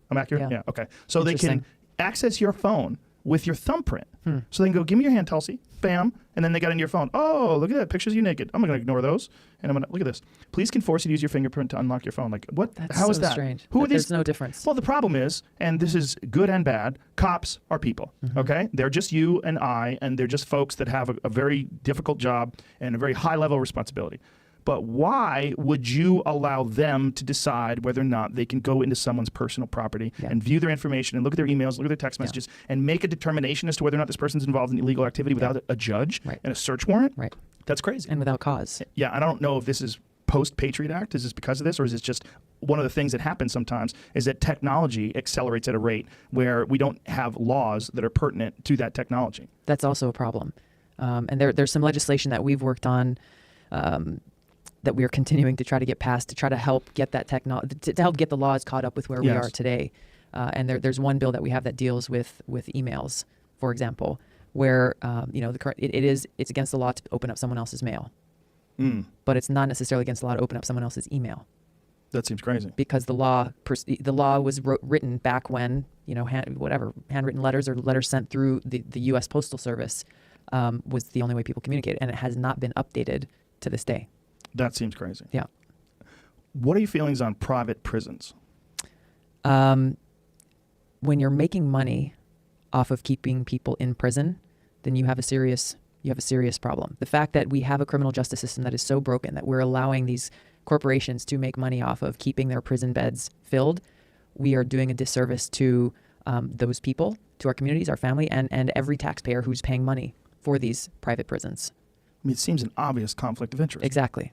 S1: I'm accurate?
S2: Yeah.
S1: Yeah. Okay. So they can
S2: Interesting.
S1: access your phone with your thumbprint. So they can go, give me your hand, Tulsi. Bam. And then they got into your phone. Oh, look at that. Pictures of you naked. I'm going to ignore those. And I'm going to, look at this. Please can force you to use your fingerprint to unlock your phone. Like, what?
S2: That's
S1: How
S2: so
S1: is that?
S2: strange.
S1: Who are these?
S2: There's no difference.
S1: Well, the problem is, and this is good and bad, cops are people, okay? They're just you and I, and they're just folks that have a very difficult job and a very high level of responsibility. But why would you allow them to decide whether or not they can go into someone's personal property and view their information and look at their emails, look at their text messages, and make a determination as to whether or not this person's involved in illegal activity without a judge and a search warrant?
S2: Right.
S1: That's crazy.
S2: And without cause.
S1: Yeah, I don't know if this is post-Patriot Act. Is this because of this, or is this just one of the things that happens sometimes is that technology accelerates at a rate where we don't have laws that are pertinent to that technology?
S2: That's also a problem. And there's some legislation that we've worked on that we are continuing to try to get passed to try to help get that technology, to help get the laws caught up with where we are today. And there's one bill that we have that deals with emails, for example, where it's against the law to open up someone else's mail, but it's not necessarily against the law to open up someone else's email.
S1: That seems crazy.
S2: Because the law was written back when handwritten letters or letters sent through the U.S. Postal Service was the only way people communicated, and it has not been updated to this day.
S1: That seems crazy.
S2: Yeah.
S1: What are your feelings on private prisons?
S2: When you're making money off of keeping people in prison, then you have a serious problem. The fact that we have a criminal justice system that is so broken that we're allowing these corporations to make money off of keeping their prison beds filled, we are doing a disservice to those people, to our communities, our family, and every taxpayer who's paying money for these private prisons.
S1: I mean, it seems an obvious conflict of interest.
S2: Exactly.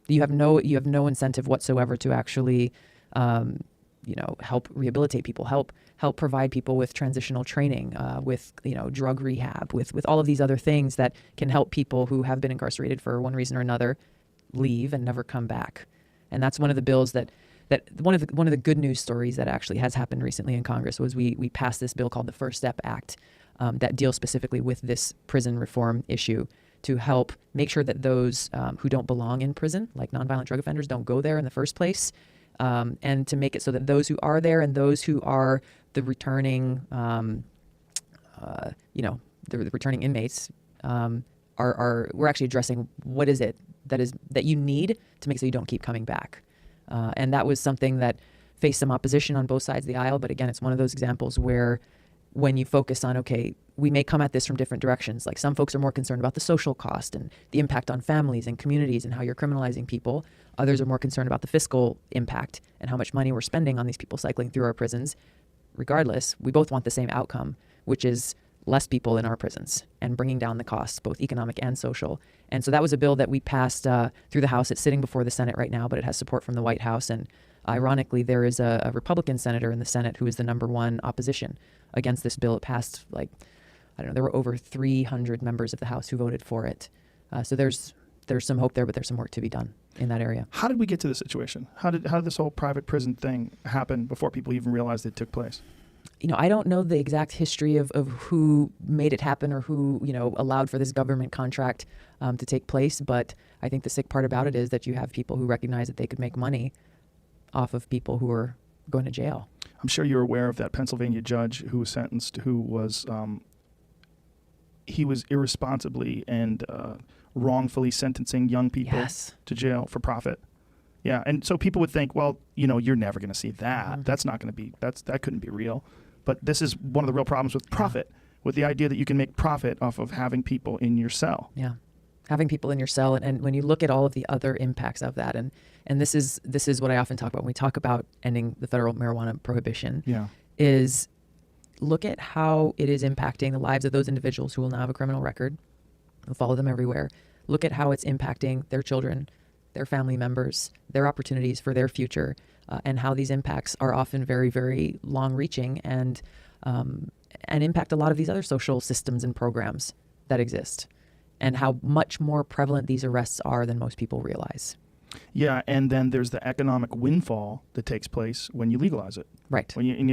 S2: You have no incentive whatsoever to actually, help rehabilitate people, help provide people with transitional training, with drug rehab, with all of these other things that can help people who have been incarcerated for one reason or another leave and never come back. And that's one of the bills that one of the good news stories that actually has happened recently in Congress was we passed this bill called the First Step Act that deals specifically with this prison reform issue, to help make sure that those who don't belong in prison, like nonviolent drug offenders, don't go there in the first place, and to make it so that those who are there and those who are the returning, the returning inmates, we're actually addressing what is it that you need to make so you don't keep coming back. And that was something that faced some opposition on both sides of the aisle. But again, it's one of those examples where when you focus on, okay, we may come at this from different directions. Like some folks are more concerned about the social cost and the impact on families and communities and how you're criminalizing people. Others are more concerned about the fiscal impact and how much money we're spending on these people cycling through our prisons. Regardless, we both want the same outcome, which is less people in our prisons and bringing down the costs, both economic and social. And so that was a bill that we passed through the House. It's sitting before the Senate right now, but it has support from the White House. And ironically, there is a Republican senator in the Senate who is the number one opposition against this bill. It passed, there were over 300 members of the House who voted for it. So there's some hope there, but there's some work to be done in that area.
S1: How did we get to this situation? How did this whole private prison thing happen before people even realized it took place?
S2: I don't know the exact history of who made it happen or who, allowed for this government contract to take place. But I think the sick part about it is that you have people who recognize that they could make money off of people who are going to jail.
S1: I'm sure you're aware of that Pennsylvania judge who was sentenced, who was he was irresponsibly and wrongfully sentencing young people to jail for profit. Yeah, and so people would think, well, you're never going to see that. Mm-hmm. That's not going to be, that couldn't be real. But this is one of the real problems with profit, with the idea that you can make profit off of having people in your cell.
S2: Yeah, having people in your cell. And when you look at all of the other impacts of that, and this is what I often talk about when we talk about ending the federal marijuana prohibition, is look at how it is impacting the lives of those individuals who will now have a criminal record. We'll follow them everywhere. Look at how it's impacting their children, their family members, their opportunities for their future, and how these impacts are often very, very long-reaching and impact a lot of these other social systems and programs that exist, and how much more prevalent these arrests are than most people realize.
S1: Yeah, and then there's the economic windfall that takes place when you legalize it.
S2: Right.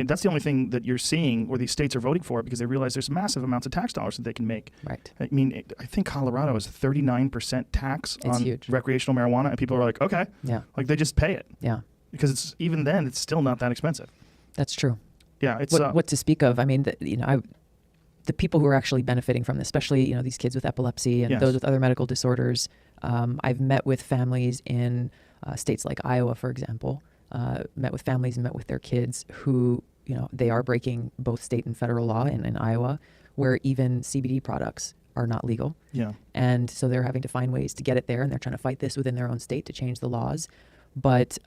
S1: That's the only thing that you're seeing where these states are voting for it, because they realize there's massive amounts of tax dollars that they can make.
S2: Right.
S1: I mean, I think Colorado is 39% tax on
S2: huge.
S1: recreational marijuana, and people are like, okay.
S2: Yeah.
S1: Like they just pay it.
S2: Yeah.
S1: because it's even then it's still not that expensive.
S2: That's true.
S1: Yeah, it's
S2: what to speak of. I mean, the people who are actually benefiting from this, especially these kids with epilepsy and those with other medical disorders. I've met with families in states like Iowa, for example. Met with families and met with their kids who they are breaking both state and federal law in Iowa, where even CBD products are not legal.
S1: Yeah.
S2: And so they're having to find ways to get it there, and they're trying to fight this within their own state to change the laws. But,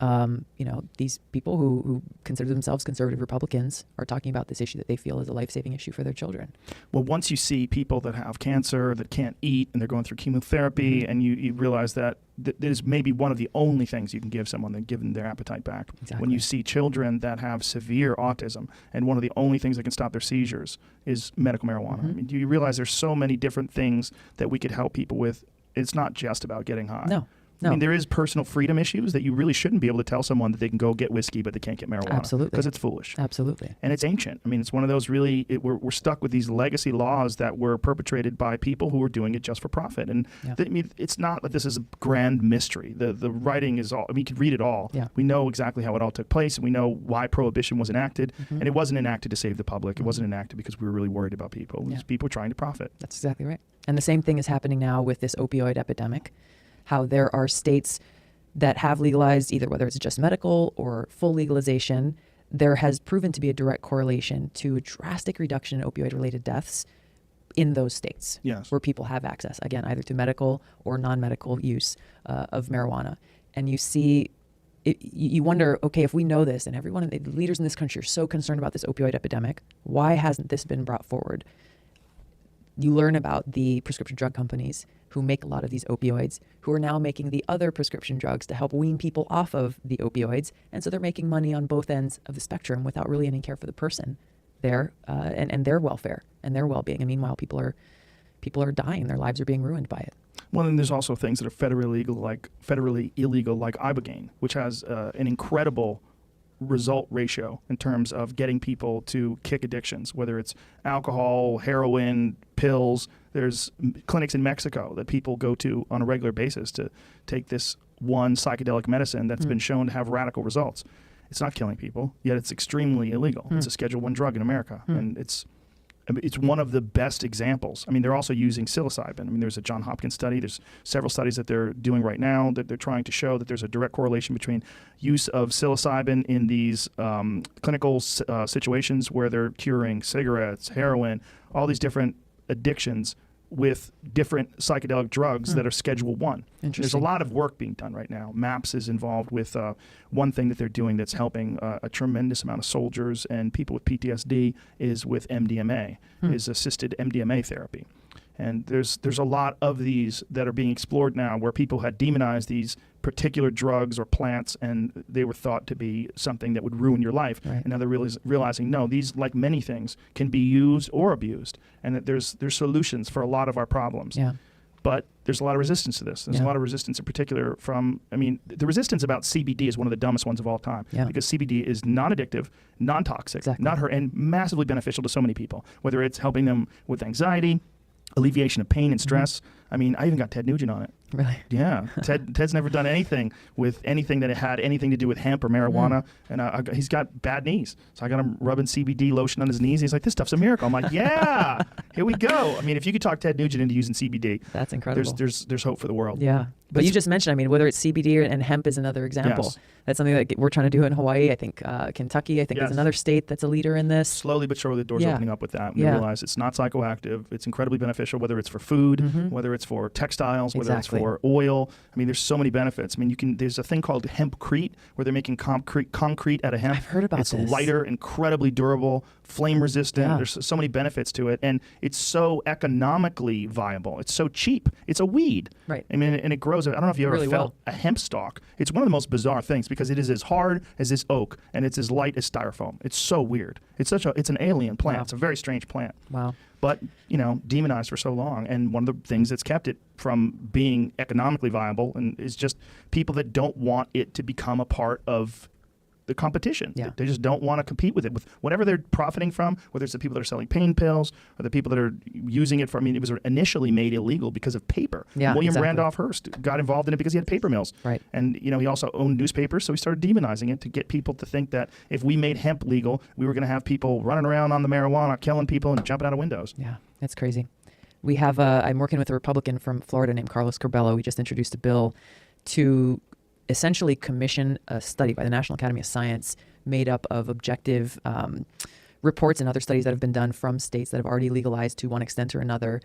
S2: these people who consider themselves conservative Republicans are talking about this issue that they feel is a life-saving issue for their children.
S1: Well, once you see people that have cancer, that can't eat, and they're going through chemotherapy, and you realize that is maybe one of the only things you can give someone that give them their appetite back.
S2: Exactly.
S1: When you see children that have severe autism, and one of the only things that can stop their seizures is medical marijuana. I mean, do you realize there's so many different things that we could help people with? It's not just about getting high.
S2: No.
S1: I mean, there is personal freedom issues that you really shouldn't be able to tell someone that they can go get whiskey, but they can't get marijuana.
S2: Absolutely.
S1: Because it's foolish.
S2: Absolutely.
S1: And it's ancient. I mean, it's one of those really, we're stuck with these legacy laws that were perpetrated by people who were doing it just for profit. And I mean, it's not that this is a grand mystery. The writing is all, I mean, you could read it all.
S2: Yeah.
S1: We know exactly how it all took place, and we know why Prohibition was enacted. And it wasn't enacted to save the public. It wasn't enacted because we were really worried about people. It was people trying to profit.
S2: That's exactly right. And the same thing is happening now with this opioid epidemic, how there are states that have legalized either whether it's just medical or full legalization. There has proven to be a direct correlation to a drastic reduction in opioid-related deaths in those states where people have access, again, either to medical or non-medical use of marijuana. And you see, you wonder, okay, if we know this and everyone, the leaders in this country are so concerned about this opioid epidemic, why hasn't this been brought forward? You learn about the prescription drug companies who make a lot of these opioids, who are now making the other prescription drugs to help wean people off of the opioids. And so they're making money on both ends of the spectrum without really any care for the person there and their welfare and their well-being. And meanwhile, people are dying. Their lives are being ruined by it.
S1: Well, and there's also things that are federally illegal, like Ibogaine, which has an incredible result ratio in terms of getting people to kick addictions, whether it's alcohol, heroin, pills. There's clinics in Mexico that people go to on a regular basis to take this one psychedelic medicine that's been shown to have radical results. It's not killing people, yet it's extremely illegal. It's a Schedule I drug in America, and it's one of the best examples. I mean, they're also using psilocybin. I mean, there's a Johns Hopkins study. There's several studies that they're doing right now that they're trying to show that there's a direct correlation between use of psilocybin in these clinical situations where they're curing cigarettes, heroin, all these different addictions with different psychedelic drugs that are Schedule I. There's a lot of work being done right now. MAPS is involved with one thing that they're doing that's helping a tremendous amount of soldiers and people with PTSD is with MDMA, is assisted MDMA therapy. And there's a lot of these that are being explored now where people had demonized these particular drugs or plants and they were thought to be something that would ruin your life. Right. And now they're realizing, no, these, like many things, can be used or abused, and that there's solutions for a lot of our problems. Yeah. But there's a lot of resistance to this. There's a lot of resistance in particular from, I mean, the resistance about CBD is one of the dumbest ones of all time because CBD is non-addictive, non-toxic, and massively beneficial to so many people, whether it's helping them with anxiety, alleviation of pain and stress. I mean, I even got Ted Nugent on it.
S2: Really?
S1: Yeah. Ted's never done anything with anything that had anything to do with hemp or marijuana. And he's got bad knees. So I got him rubbing CBD lotion on his knees. He's like, this stuff's a miracle. I'm like, yeah, here we go. I mean, if you could talk Ted Nugent into using CBD,
S2: that's incredible.
S1: There's hope for the world.
S2: Yeah. But you just mentioned, I mean, whether it's CBD and hemp is another example.
S1: Yes.
S2: That's something that we're trying to do in Hawaii. I think Kentucky, I think is another state that's a leader in this.
S1: Slowly but surely the door's opening up with that. And they realize it's not psychoactive. It's incredibly beneficial, whether it's for food, whether it's for textiles, whether it's for oil. I mean, there's so many benefits. I mean, there's a thing called hempcrete where they're making concrete out of hemp.
S2: I've heard about
S1: this.
S2: It's
S1: lighter, incredibly durable, flame resistant. Yeah. There's so many benefits to it. And it's so economically viable. It's so cheap. It's a weed.
S2: Right.
S1: I mean, and it grows. I don't know if you ever felt a hemp stalk. It's one of the most bizarre things because it is as hard as this oak and it's as light as styrofoam. It's so weird. It's an alien plant. Wow. It's a very strange plant.
S2: Wow.
S1: But, demonized for so long. And one of the things that's kept it from being economically viable and is just people that don't want it to become a part of the competition.
S2: Yeah.
S1: They just don't want to compete with it, with whatever they're profiting from, whether it's the people that are selling pain pills or the people that are using it for, I mean, it was initially made illegal because of paper.
S2: Yeah,
S1: William
S2: exactly.
S1: Randolph Hearst got involved in it because he had paper mills.
S2: Right.
S1: And, you know, he also owned newspapers, so he started demonizing it to get people to think that if we made hemp legal, we were going to have people running around on the marijuana, killing people and jumping out of windows.
S2: Yeah, that's crazy. We have, I'm working with a Republican from Florida named Carlos Curbelo. We just introduced a bill to essentially commission a study by the National Academy of Science made up of objective reports and other studies that have been done from states that have already legalized to one extent or another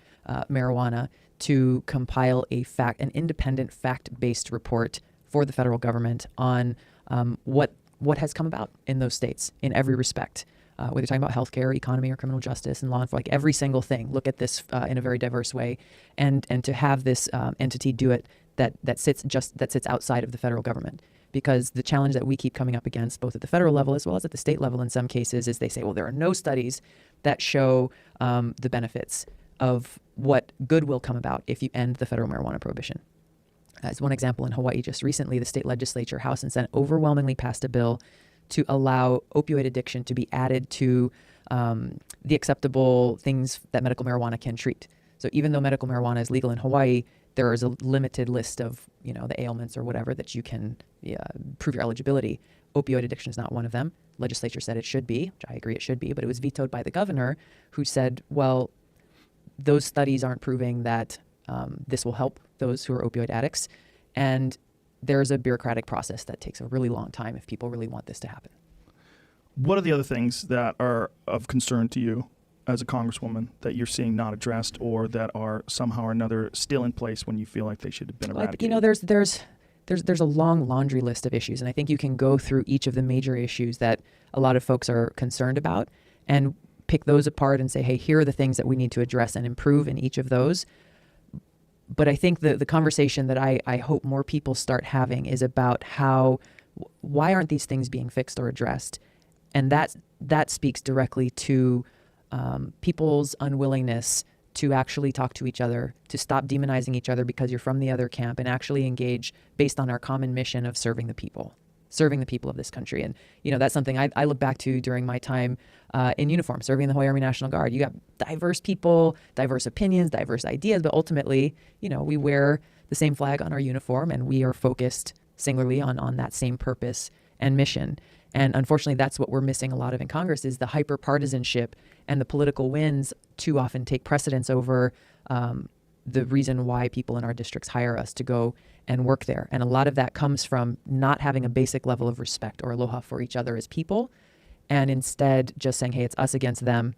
S2: marijuana, to compile an independent fact-based report for the federal government on what has come about in those states in every respect. Whether you're talking about healthcare, economy, or criminal justice and law enforcement, like every single thing, look at this in a very diverse way, and to have this entity do it that sits outside of the federal government. Because the challenge that we keep coming up against, both at the federal level as well as at the state level in some cases, is they say, well, there are no studies that show the benefits of what good will come about if you end the federal marijuana prohibition. As one example, in Hawaii just recently, the state legislature, House and Senate, overwhelmingly passed a bill to allow opioid addiction to be added to the acceptable things that medical marijuana can treat. So even though medical marijuana is legal in Hawaii, there is a limited list of, you know, the ailments or whatever that you can prove your eligibility. Opioid addiction is not one of them. Legislature said it should be, which I agree it should be, but it was vetoed by the governor, who said, well, those studies aren't proving that this will help those who are opioid addicts. And there's a bureaucratic process that takes a really long time if people really want this to happen.
S1: What are the other things that are of concern to you as a congresswoman that you're seeing not addressed, or that are somehow or another still in place when you feel like they should have been eradicated?
S2: You know, there's a long laundry list of issues, and I think you can go through each of the major issues that a lot of folks are concerned about and pick those apart and say, hey, here are the things that we need to address and improve in each of those. But I think the conversation that I hope more people start having is about why aren't these things being fixed or addressed? And that speaks directly to people's unwillingness to actually talk to each other, to stop demonizing each other because you're from the other camp, and actually engage based on our common mission of serving the people of this country. And, you know, that's something I look back to during my time in uniform, serving in the Hawaii Army National Guard. You got diverse people, diverse opinions, diverse ideas, but ultimately, you know, we wear the same flag on our uniform, and we are focused singularly on that same purpose and mission. And unfortunately, that's what we're missing a lot of in Congress, is the hyper-partisanship and the political wins too often take precedence over the reason why people in our districts hire us to go and work there. And a lot of that comes from not having a basic level of respect or aloha for each other as people, and instead just saying, hey, it's us against them,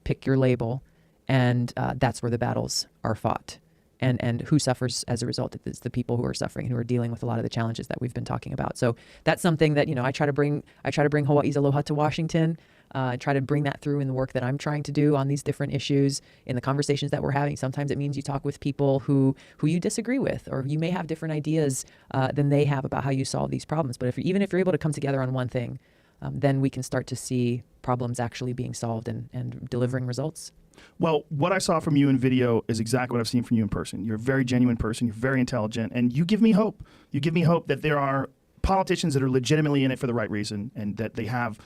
S2: pick your label, and that's where the battles are fought. And who suffers as a result? It's the people who are suffering, who are dealing with a lot of the challenges that we've been talking about. So that's something that, you know, I try to bring Hawaii's aloha to Washington. I try to bring that through in the work that I'm trying to do on these different issues, in the conversations that we're having. Sometimes it means you talk with people who you disagree with, or you may have different ideas than they have about how you solve these problems. But even if you're able to come together on one thing, then we can start to see problems actually being solved and delivering results.
S1: Well, what I saw from you in video is exactly what I've seen from you in person. You're a very genuine person. You're very intelligent, and you give me hope. You give me hope that there are politicians that are legitimately in it for the right reason, and that they have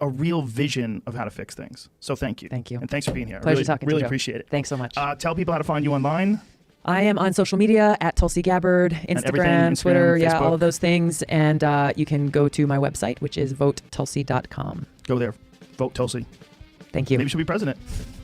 S1: a real vision of how to fix things. So thank you.
S2: Thank you.
S1: And thanks for being here.
S2: Pleasure talking to you.
S1: Really
S2: Joe.
S1: appreciate it.
S2: Thanks so much.
S1: Tell people how to find you online.
S2: I am on social media at Tulsi Gabbard, Instagram, Twitter,
S1: Facebook.
S2: all of those things. And you can go to my website, which is votetulsi.com.
S1: Go there. Vote Tulsi.
S2: Thank you.
S1: Maybe she'll be president.